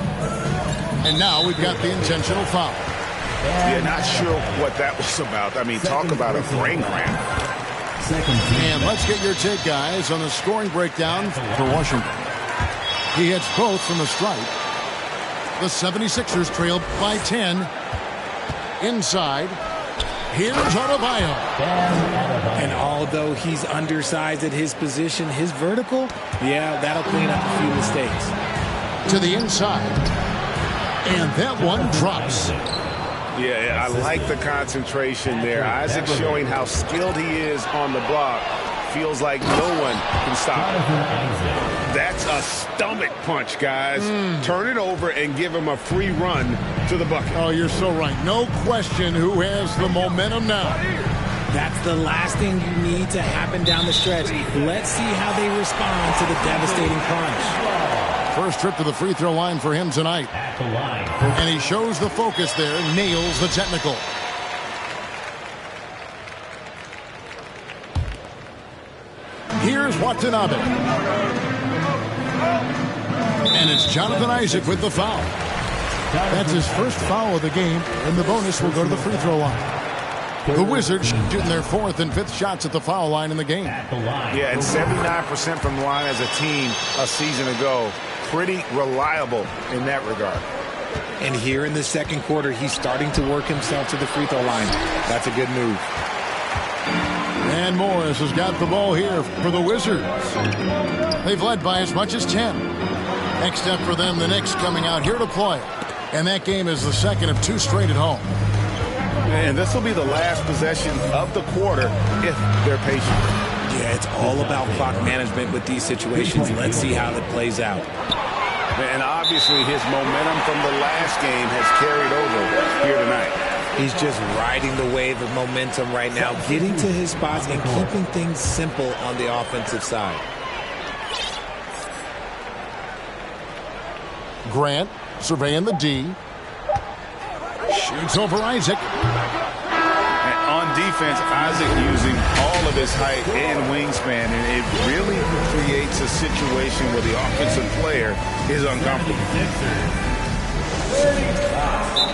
And now we've got the intentional foul. Yeah, not sure what that was about. I mean, talk about a brain cramp. And let's get your take, guys, on the scoring breakdown for Washington. He hits both from the stripe. The 76ers trail by 10. Inside. Here's Adebayo. And although he's undersized at his position, his vertical, yeah, that'll clean up a few mistakes. To the inside. And that one drops. Yeah, I like the concentration there. Isaac showing how skilled he is on the block. Feels like no one can stop him. That's a stomach punch, guys. Turn it over and give him a free run to the bucket. Oh, you're so right. No question who has the momentum now. That's the last thing you need to happen down the stretch. Let's see how they respond to the devastating punch. First trip to the free throw line for him tonight. And he shows the focus there, nails the technical. Here's Watanabe. And it's Jonathan Isaac with the foul. That's his first foul of the game, and the bonus will go to the free throw line. The Wizards shooting their 4th and 5th shots at the foul line in the game. Yeah, and 79% from the line as a team a season ago. Pretty reliable in that regard. And here in the second quarter, he's starting to work himself to the free throw line. That's a good move. And Morris has got the ball here for the Wizards. They've led by as much as 10. Next up for them, the Knicks coming out here to play. And that game is the second of 2 straight at home. And this will be the last possession of the quarter if they're patient. Yeah, it's all about clock management with these situations. Let's see how it plays out. And obviously his momentum from the last game has carried over here tonight. He's just riding the wave of momentum right now, getting to his spots and keeping things simple on the offensive side. Grant surveying the D. Shoots over Isaac. And on defense, Isaac using all of his height and wingspan, and it really creates a situation where the offensive player is uncomfortable.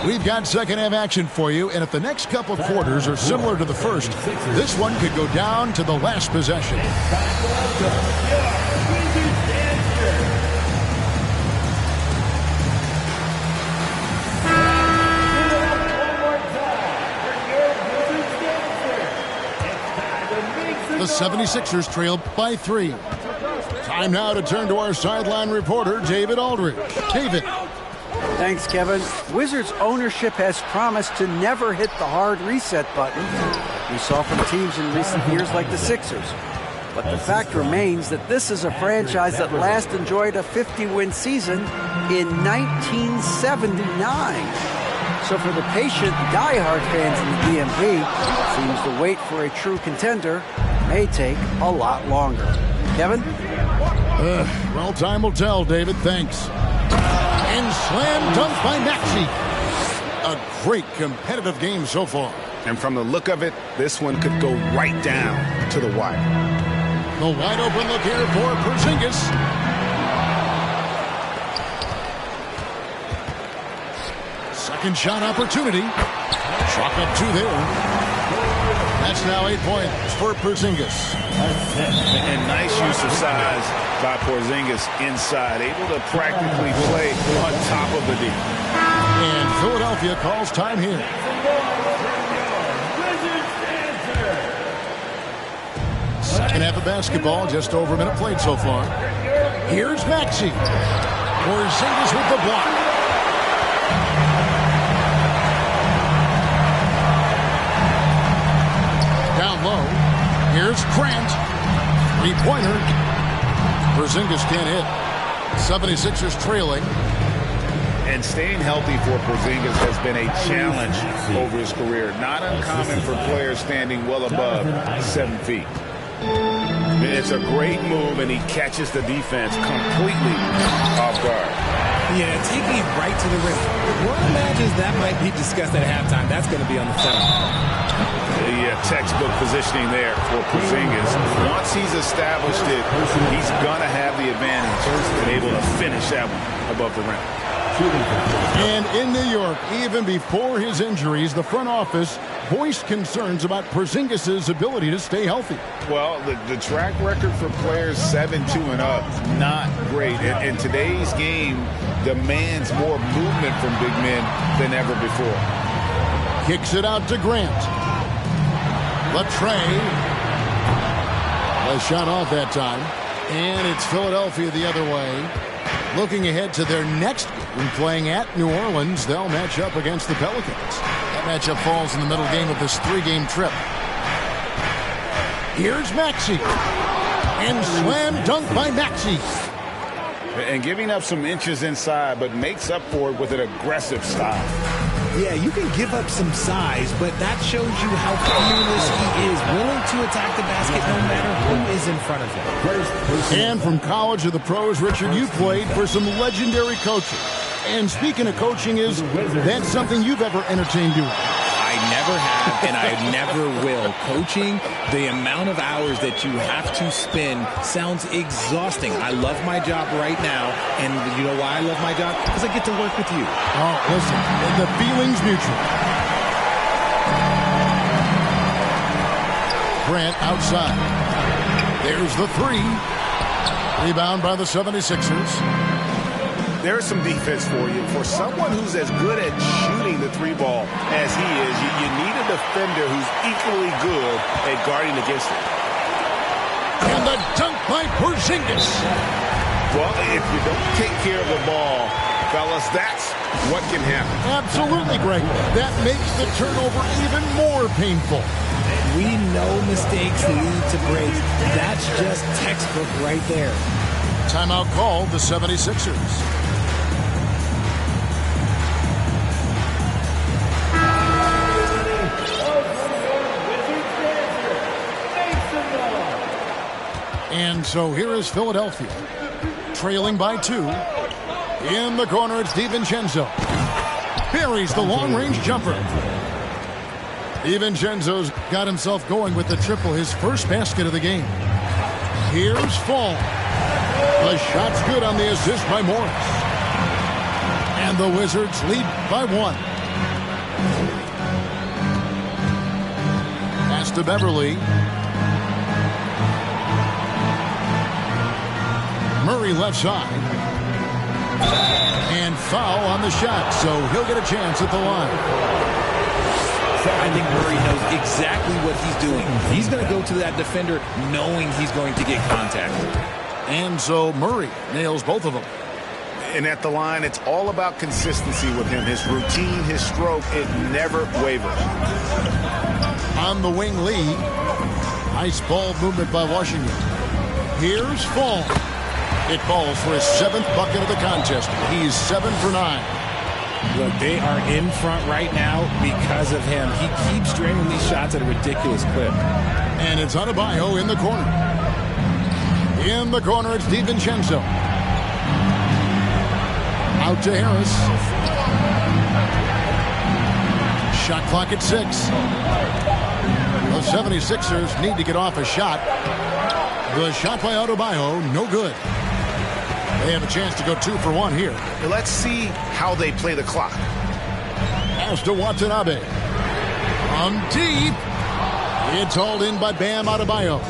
We've got second half action for you, and if the next couple quarters are similar to the first, this one could go down to the last possession. The 76ers trail by 3. Time now to turn to our sideline reporter, David Aldridge. David. Thanks, Kevin. Wizards ownership has promised to never hit the hard reset button we saw from teams in recent years like the Sixers. But the fact remains that this is a franchise that last enjoyed a 50-win season in 1979. So for the patient, diehard fans in the DMV, seems the wait for a true contender may take a lot longer. Kevin? Well, time will tell, David. Thanks. And slam dunk by Maxey. A great competitive game so far. And from the look of it, this one could go right down to the wire. The wide open look here for Porzingis. Second shot opportunity. Chalk up 2 there. That's now 8 points for Porzingis. And nice use of size by Porzingis inside, able to practically play on top of the D. And Philadelphia calls time here. Second half of basketball, just over a minute played so far. Here's Maxey. Porzingis with the block. Down low. Here's Grant. 3-pointer. Porzingis can't hit. 76ers trailing. And staying healthy for Porzingis has been a challenge over his career. Not uncommon for players standing well above 7 feet. It's a great move, and he catches the defense completely off guard. Yeah, taking it right to the rim. One imagines that might be discussed at halftime. That's going to be on the film. The textbook positioning there for Porzingis. Once he's established it, he's going to have the advantage and able to finish that one above the rim. And in New York, even before his injuries, the front office voiced concerns about Porzingis' ability to stay healthy. Well, the track record for players 7-2 and up, not great. And today's game demands more movement from big men than ever before. Kicks it out to Grant. Latrey. A shot off that time. And it's Philadelphia the other way. Looking ahead to their next game, playing at New Orleans, they'll match up against the Pelicans. That matchup falls in the middle game of this 3-game trip. Here's Maxey. And slam dunk by Maxey. And giving up some inches inside, but makes up for it with an aggressive style. Yeah, you can give up some size, but that shows you how fearless he is, willing to attack the basket no matter who is in front of him. And from college to the pros, Richard, you played for some legendary coaches. And speaking of coaching, is that something you've ever entertained doing? I I never have, and I never will. Coaching, the amount of hours that you have to spend sounds exhausting. I love my job right now, and you know why I love my job? Because I get to work with you. Oh, listen, the feeling's mutual. Grant outside. There's the three. Rebound by the 76ers. There's some defense for you. For someone who's as good at shooting the three ball as he is, you need a defender who's equally good at guarding against it. And the dunk by Porzingis. Well, if you don't take care of the ball, fellas, that's what can happen. Absolutely, Greg. That makes the turnover even more painful. We know mistakes lead to breaks. That's just textbook right there. Timeout called the 76ers. And so here is Philadelphia, trailing by 2. In the corner, it's DiVincenzo. Buries the long-range jumper. DiVincenzo's got himself going with the triple, his first basket of the game. Here's Fall. The shot's good on the assist by Morris. And the Wizards lead by 1. Pass to Beverly. Murray left side. And foul on the shot, so he'll get a chance at the line. I think Murray knows exactly what he's doing. He's going to go to that defender knowing he's going to get contact. And so Murray nails both of them. And at the line, it's all about consistency with him. His routine, his stroke, it never wavers. On the wing lead. Nice ball movement by Washington. Here's Fall. It falls for his 7th bucket of the contest. He's 7 for 9. Look, they are in front right now because of him. He keeps draining these shots at a ridiculous clip. And it's Adebayo in the corner. In the corner, it's DiVincenzo. Out to Harris. Shot clock at 6. The 76ers need to get off a shot. The shot by Adebayo, no good. They have a chance to go 2 for 1 here. Let's see how they play the clock. Pass to Watanabe. From deep. It's hauled in by Bam Adebayo.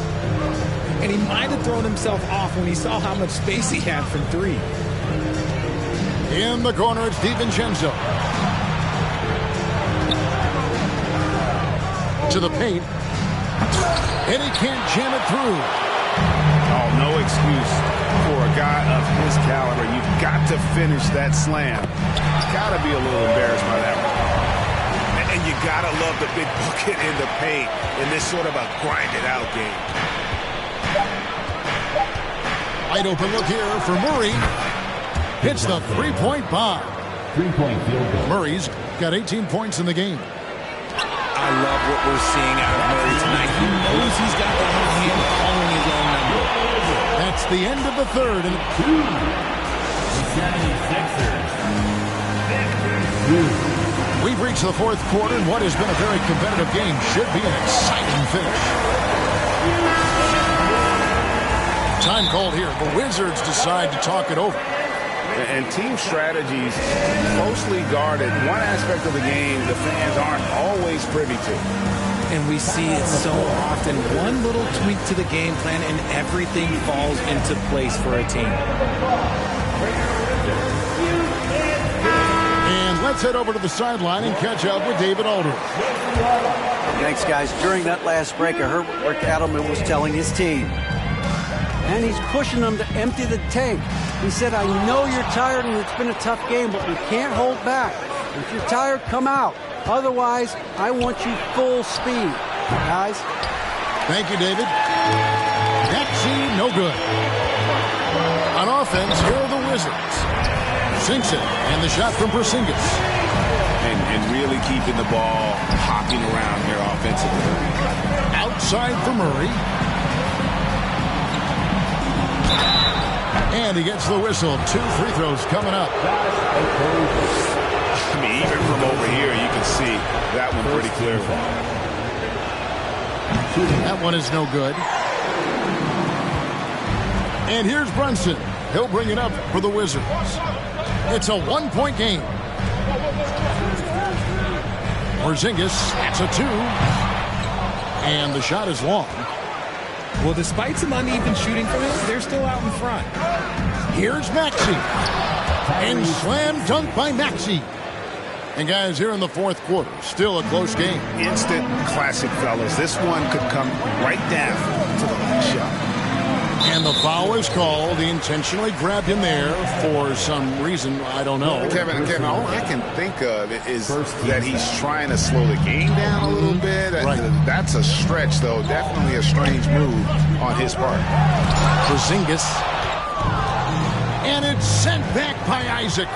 And he might have thrown himself off when he saw how much space he had from 3. In the corner, it's DiVincenzo. To the paint. And he can't jam it through. Oh, no excuse for a guy of his caliber. You've got to finish that slam. Got to be a little embarrassed by that one. And you got to love the big bucket in the paint in this sort of a grinded-out game. Wide open look here for Murray. Hits the three-point bomb. 3-point field goal. Murray's got 18 points in the game. I love what we're seeing out of Murray tonight. He knows he's got the hot hand calling his own number. That's the end of the third. And 76ers. we've reached the fourth quarter, and what has been a very competitive game should be an exciting finish. Time called here. The Wizards decide to talk it over. And team strategies closely guarded. One aspect of the game the fans aren't always privy to. And we see it so often. One little tweak to the game plan and everything falls into place for a team. And let's head over to the sideline and catch up with David Aldridge. Thanks, guys. During that last break, I heard what Rick Adelman was telling his team. And he's pushing them to empty the tank. He said, I know you're tired and it's been a tough game, but we can't hold back. If you're tired, come out. Otherwise, I want you full speed. Guys? Thank you, David. That seed, no good. On offense, here are the Wizards. Sinks it, and the shot from Porzingis. And really keeping the ball hopping around here offensively. Outside for Murray. And he gets the whistle. 2 free throws coming up. I mean, even from over here, you can see that one pretty clearly. That one is no good. And here's Brunson. He'll bring it up for the Wizards. It's a one-point game. Porzingis, that's a 2. And the shot is long. Well, despite some uneven shooting from him, they're still out in front. Here's Maxey. And slam dunk by Maxey. And guys, here in the fourth quarter, still a close game. Instant classic, fellas. This one could come right down to the last shot. And the foul is called. He intentionally grabbed him there for some reason. I don't know. Kevin, all I can think of is that he's trying to slow the game down a little bit. Right. That's a stretch, though. Definitely a strange move on his part. Porzingis. And it's sent back by Isaac.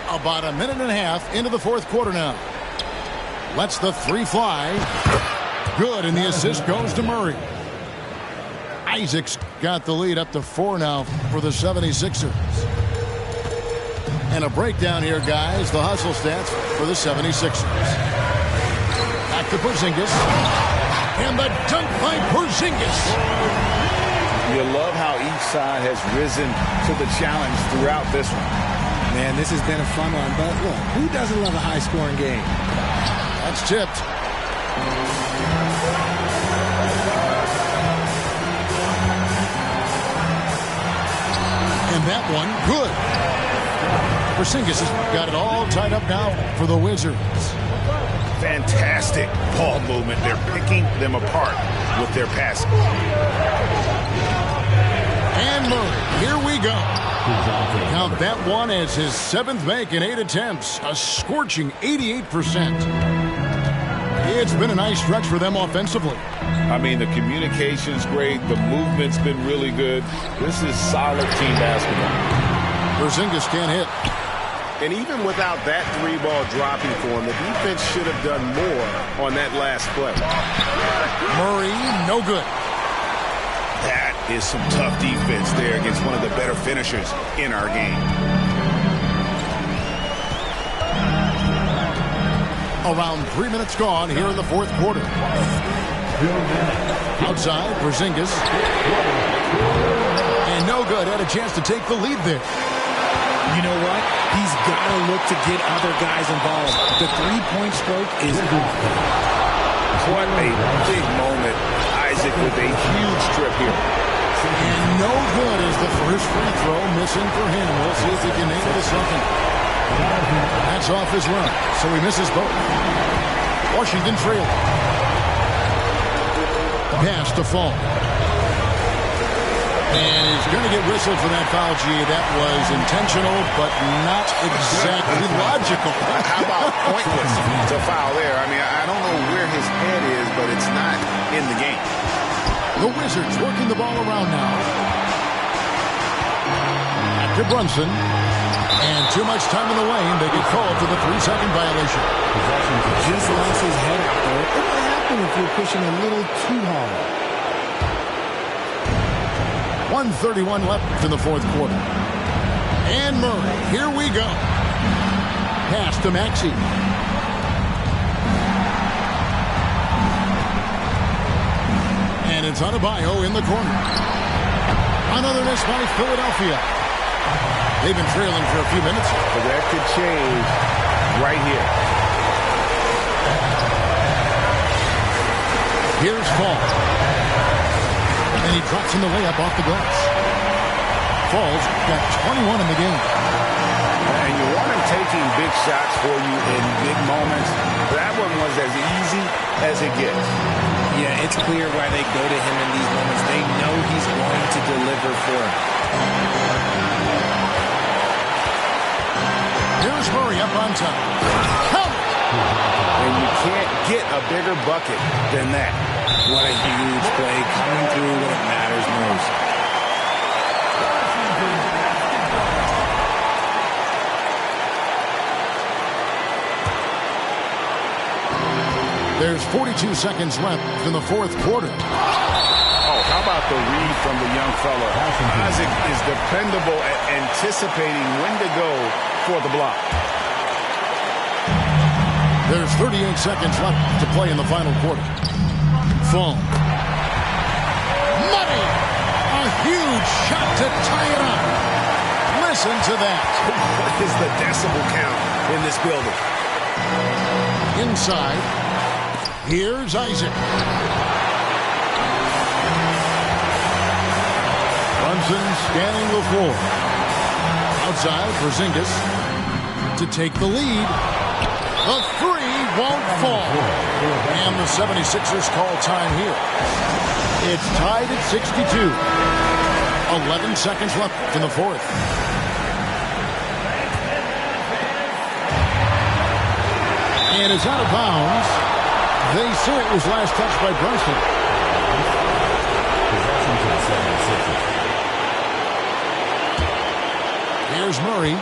About a minute and a half into the fourth quarter now. Lets the 3 fly. Good, and the assist goes to Murray. Isaac's got the lead up to 4 now for the 76ers. And a breakdown here, guys. The hustle stats for the 76ers. Back to Porzingis. And the dunk by Porzingis. You love how each side has risen to the challenge throughout this one. Man, this has been a fun one, but look, who doesn't love a high-scoring game? That's tipped. And that one, good. Porzingis has got it all tied up now for the Wizards. Fantastic ball movement. They're picking them apart with their passing. And Murray, here we go. Count that one as his 7th make in 8 attempts. A scorching 88%. It's been a nice stretch for them offensively. I mean, the communication's great. The movement's been really good. This is solid team basketball. Porzingis can't hit. And even without that 3-ball dropping for him, the defense should have done more on that last play. Murray, no good. That is some tough defense there against one of the better finishers in our game. Around 3 minutes gone here in the fourth quarter. Outside, Porzingis. And no good. Had a chance to take the lead there. You know what? He's got to look to get other guys involved. The three-point stroke is what a big moment. Isaac with a huge trip here. And no good is the first free throw missing for him. We'll see if he can nail the second. That's off his run, so he misses both. Washington trail. Pass to Fall. And he's going to get whistled for that foul, G. That was intentional, but not exactly logical. How about pointless to foul there? I mean, I don't know where his head is, but it's not in the game. The Wizards working the ball around now. Back to Brunson. And too much time in the lane. They get called for the 3-second violation. Just lets his head out there. It might happen if you're pushing a little too hard. 1:31 left in the fourth quarter. And Murray, here we go. Pass to Maxey. And it's Adebayo in the corner. Another miss by Philadelphia. They've been trailing for a few minutes. But that could change right here. Here's Fall. And he drops in the layup off the glass. Fall's got 21 in the game. And you want him taking big shots for you in big moments. That one was as easy as it gets. Yeah, it's clear why they go to him in these moments. They know he's going to deliver for them. Here's Murray up on top. Count! And you can't get a bigger bucket than that. What a huge play, coming through when it matters most. There's 42 seconds left in the fourth quarter. Oh, how about about the read from the young fella? Isaac is dependable at anticipating when to go for the block. There's 38 seconds left to play in the final quarter. Fall. Money! A huge shot to tie it up. Listen to that. What is the decibel count in this building? Inside. Here's Isaac. Brunson scanning the floor. Outside, Porzingis to take the lead. The three won't fall. And the 76ers call time here. It's tied at 62. 11 seconds left in the fourth. And it's out of bounds. They say it was last touched by Brunson. Here's Murray.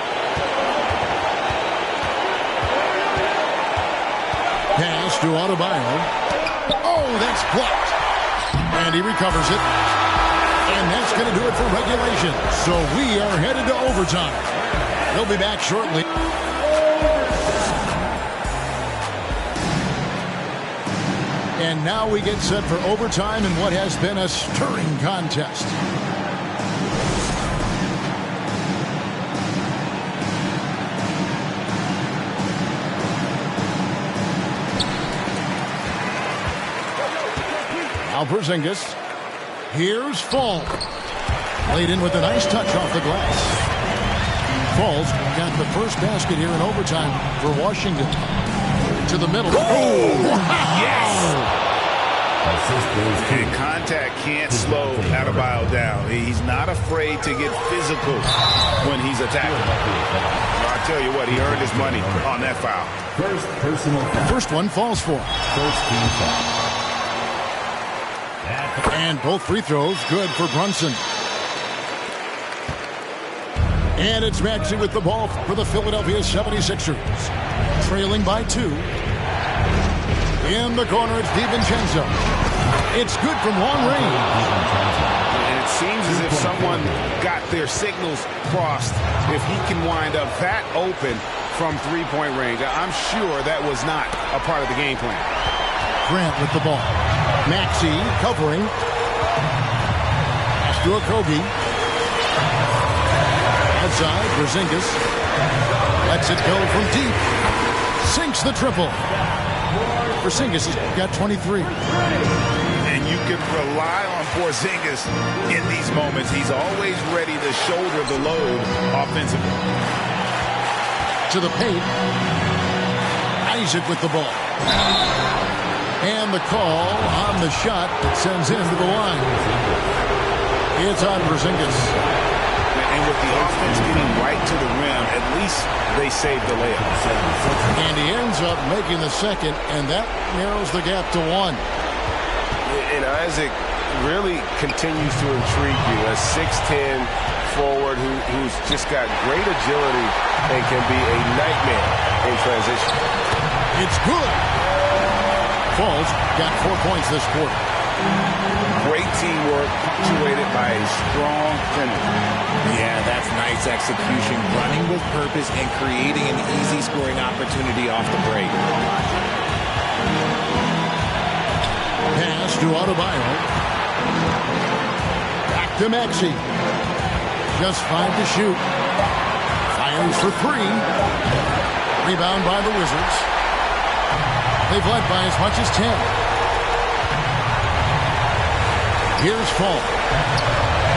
Pass to Adebayo. Oh, that's blocked. And he recovers it. And that's going to do it for regulation. So we are headed to overtime. They'll be back shortly. And now we get set for overtime in what has been a stirring contest. Now Porzingis. Here's Fall. Laid in with a nice touch off the glass. Falls got the first basket here in overtime for Washington. To the middle. Oh, yes! And contact can't slow Adebayo down. He's not afraid to get physical when he's attacking. I'll tell you what, he earned his money on that foul. First personal foul. First one falls for. First team foul. And both free throws good for Brunson. And it's Maxey with the ball for the Philadelphia 76ers. Trailing by 2. In the corner, it's DiVincenzo. It's good from long range. And it seems as if someone got their signals crossed. If he can wind up that open from three-point range, I'm sure that was not a part of the game plan. Grant with the ball. Maxey covering. Pass to Okogie. Outside, Porzingis. Lets it go from deep. Sinks the triple. Porzingis has got 23. And you can rely on Porzingis in these moments. He's always ready to shoulder the load offensively. To the paint. Isaac with the ball. And the call on the shot that sends him to the line. It's on Porzingis. And with the offense getting right to the rim, at least they saved the layup. And he ends up making the second, and that narrows the gap to 1. And Isaac really continues to intrigue you. A 6'10 forward who's just got great agility and can be a nightmare in transition. It's good. Falls got 4 points this quarter. Great teamwork punctuated by a strong finish. Yeah, that's nice execution. Running with purpose and creating an easy scoring opportunity off the break. Pass to Adebayo. Back to Maxey. Just 5 to shoot. Fires for 3. Rebound by the Wizards. They've led by as much as 10. Here's Fall.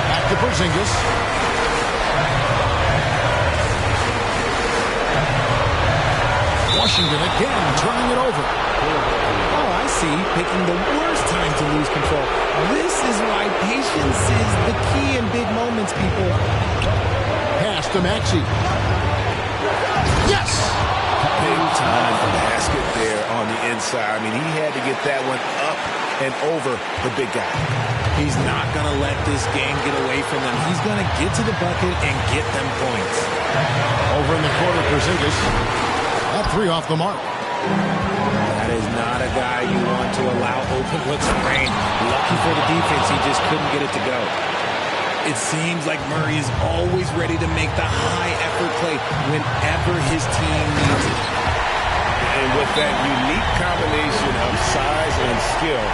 Back to Porzingis. Washington again turning it over. Oh, I see. Picking the worst time to lose control. This is why patience is the key in big moments, people. Pass to Maxey. Yes! Big time basket there on the inside. I mean, he had to get that one up and over the big guy. He's not going to let this game get away from them. He's going to get to the bucket and get them points. Over in the corner, Porzingis. That 3 off the mark. That is not a guy you want to allow open looks for rain. Lucky for the defense, he just couldn't get it to go. It seems like Murray is always ready to make the high-effort play whenever his team needs it. And with that unique combination of size and skill,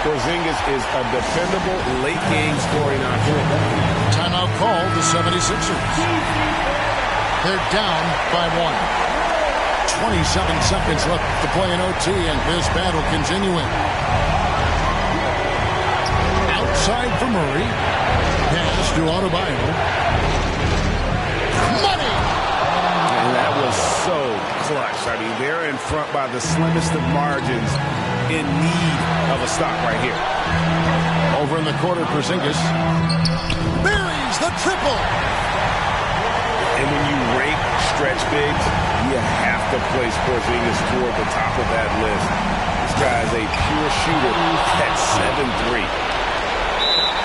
Porzingis is a dependable late-game scoring option. Timeout call, the 76ers. They're down by 1. 27 seconds left to play in OT, and this battle continuing. Outside for Murray. Pass to Adebayo. Money! And that was so clutch. I mean, they're in front by the slimmest of margins, in need of a stop right here. Over in the corner, Porzingis buries the triple. And when you rank stretch bigs, you have to place Porzingis toward the top of that list. This guy is a pure shooter at 7'3".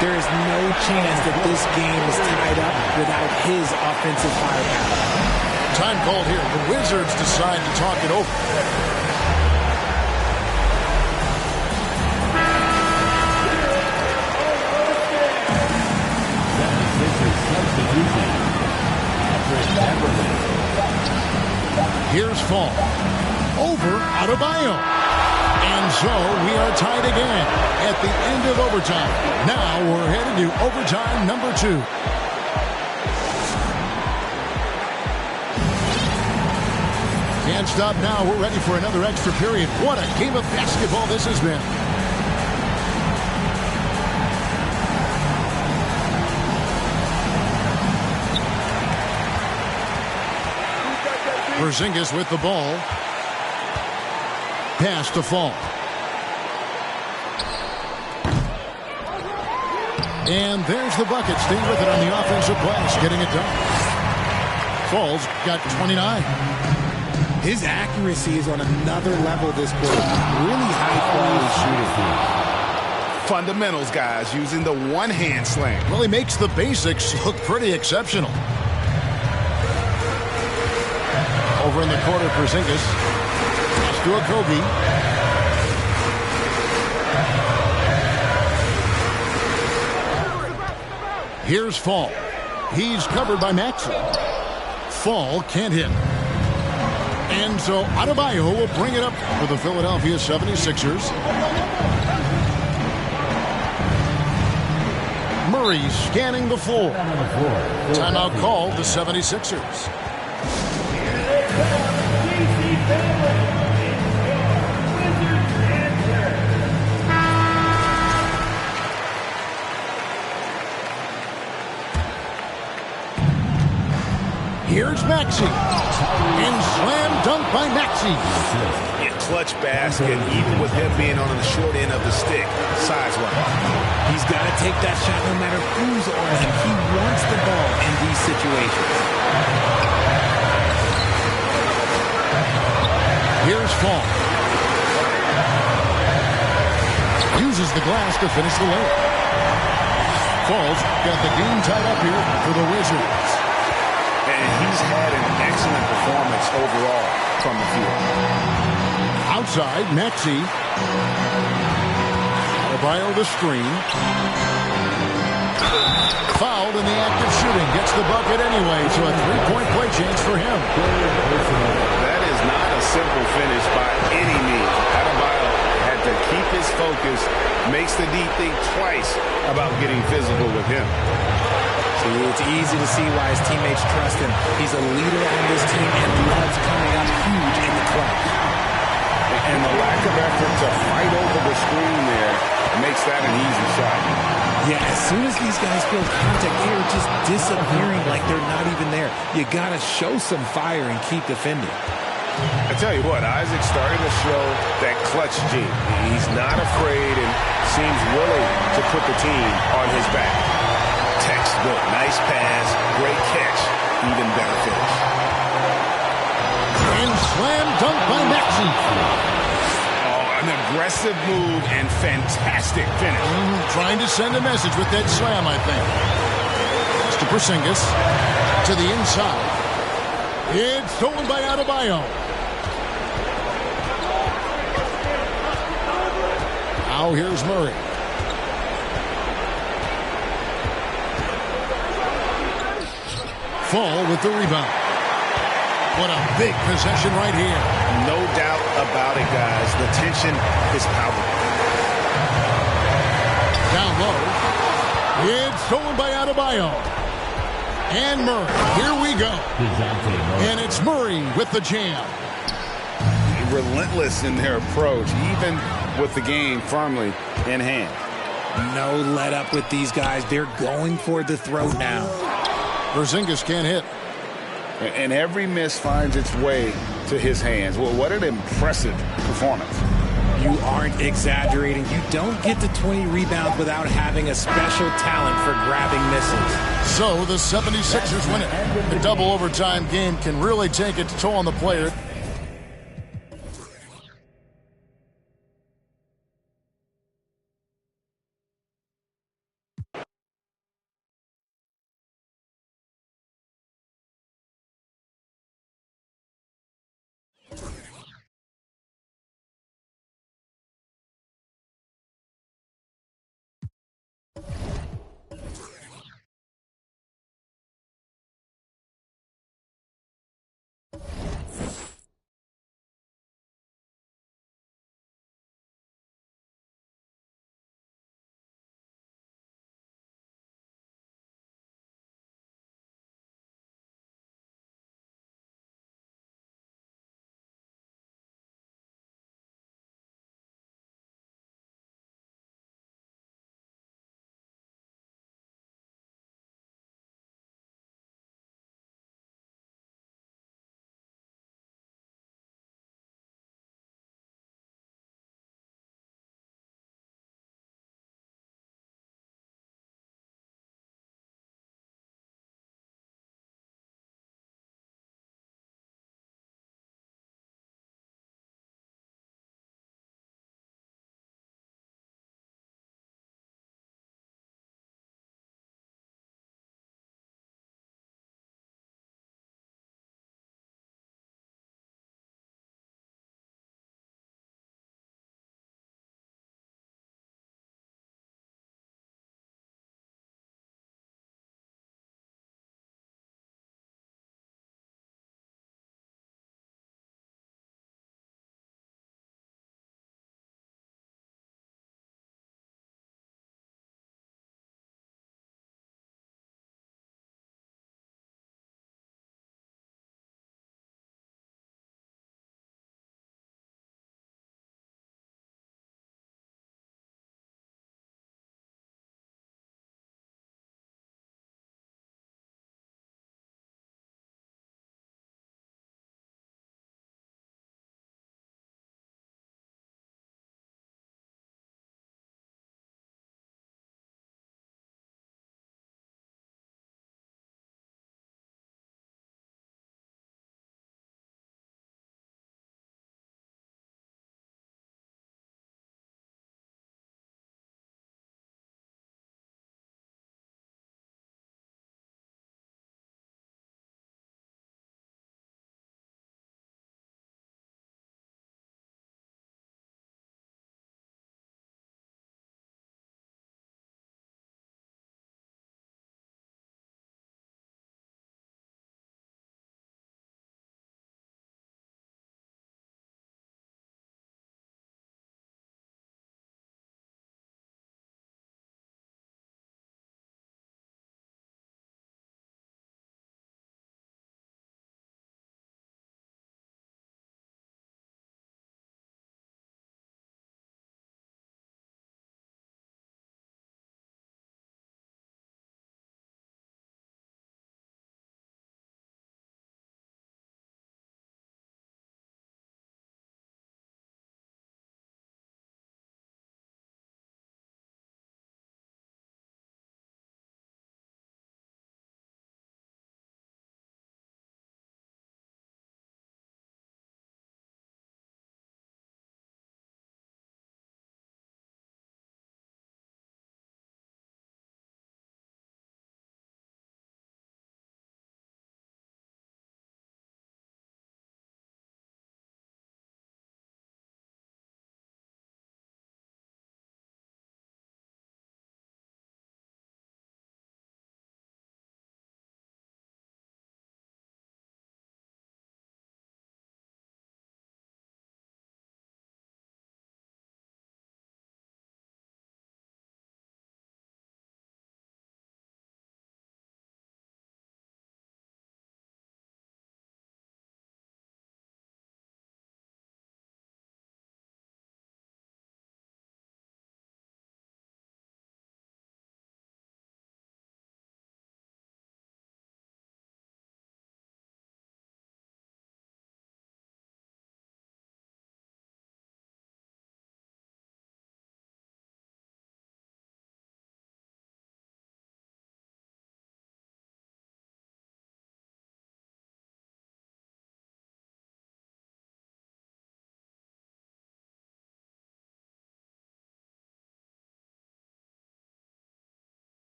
There is no chance that this game is tied up without his offensive firepower. Time called here. The Wizards decide to talk it over. Here's Fall. Over Adebayo. And so we are tied again at the end of overtime. Now we're headed to overtime number 2. Can't stop now. We're ready for another extra period. What a game of basketball this has been. Porzingis with the ball. Pass to Fall. And there's the bucket. Staying with it on the offensive glass, getting it done. Fall's got 29. His accuracy is on another level this quarter. Really high-quality shooting. Fundamentals, guys, using the one-hand slam. Well, he makes the basics look pretty exceptional. Over in the corner, Porzingis. Pass to Okogie. Here's Fall. He's covered by Maxey. Fall can't hit. And so Adebayo will bring it up for the Philadelphia 76ers. Murray scanning the floor. Timeout called the 76ers. Here's Maxey. And slam dunk by Maxey. A clutch basket, even with him being on the short end of the stick, size-wise. He's got to take that shot no matter who's on him. He wants the ball in these situations. Here's Fall. Uses the glass to finish the layup. Fall's got the game tied up here for the Wizards. And he's had an excellent performance overall from the field. Outside, Maxey. Adebayo the screen. Fouled in the act of shooting. Gets the bucket anyway, so a three-point play chance for him. That is not a simple finish by any means. Adebayo had to keep his focus, makes the D think twice about getting physical with him. It's easy to see why his teammates trust him. He's a leader on this team and loves coming up huge in the clutch. And the lack of effort to fight over the screen there makes that an easy shot. Yeah, as soon as these guys feel contact, they are just disappearing like they're not even there. You got to show some fire and keep defending. I tell you what, Isaac's starting to show that clutch gene. He's not afraid and seems willing to put the team on his back. Textbook, nice pass, great catch, even better finish. And slam dunk by Maxey. Oh, an aggressive move and fantastic finish. Trying to send a message with that slam, I think. Mr. Porzingis to the inside. It's stolen by Adebayo. Foul Now here's Murray. Fall with the rebound. What a big possession right here. No doubt about it, guys. The tension is palpable. Down low. It's stolen by Adebayo. And Murray. Here we go. And it's Murray with the jam. Relentless in their approach, even with the game firmly in hand. No let up with these guys. They're going for the throat now. Porzingis can't hit. And every miss finds its way to his hands. Well, what an impressive performance. You aren't exaggerating. You don't get to 20 rebounds without having a special talent for grabbing misses. So the 76ers win it. The double overtime game can really take its toll on the player.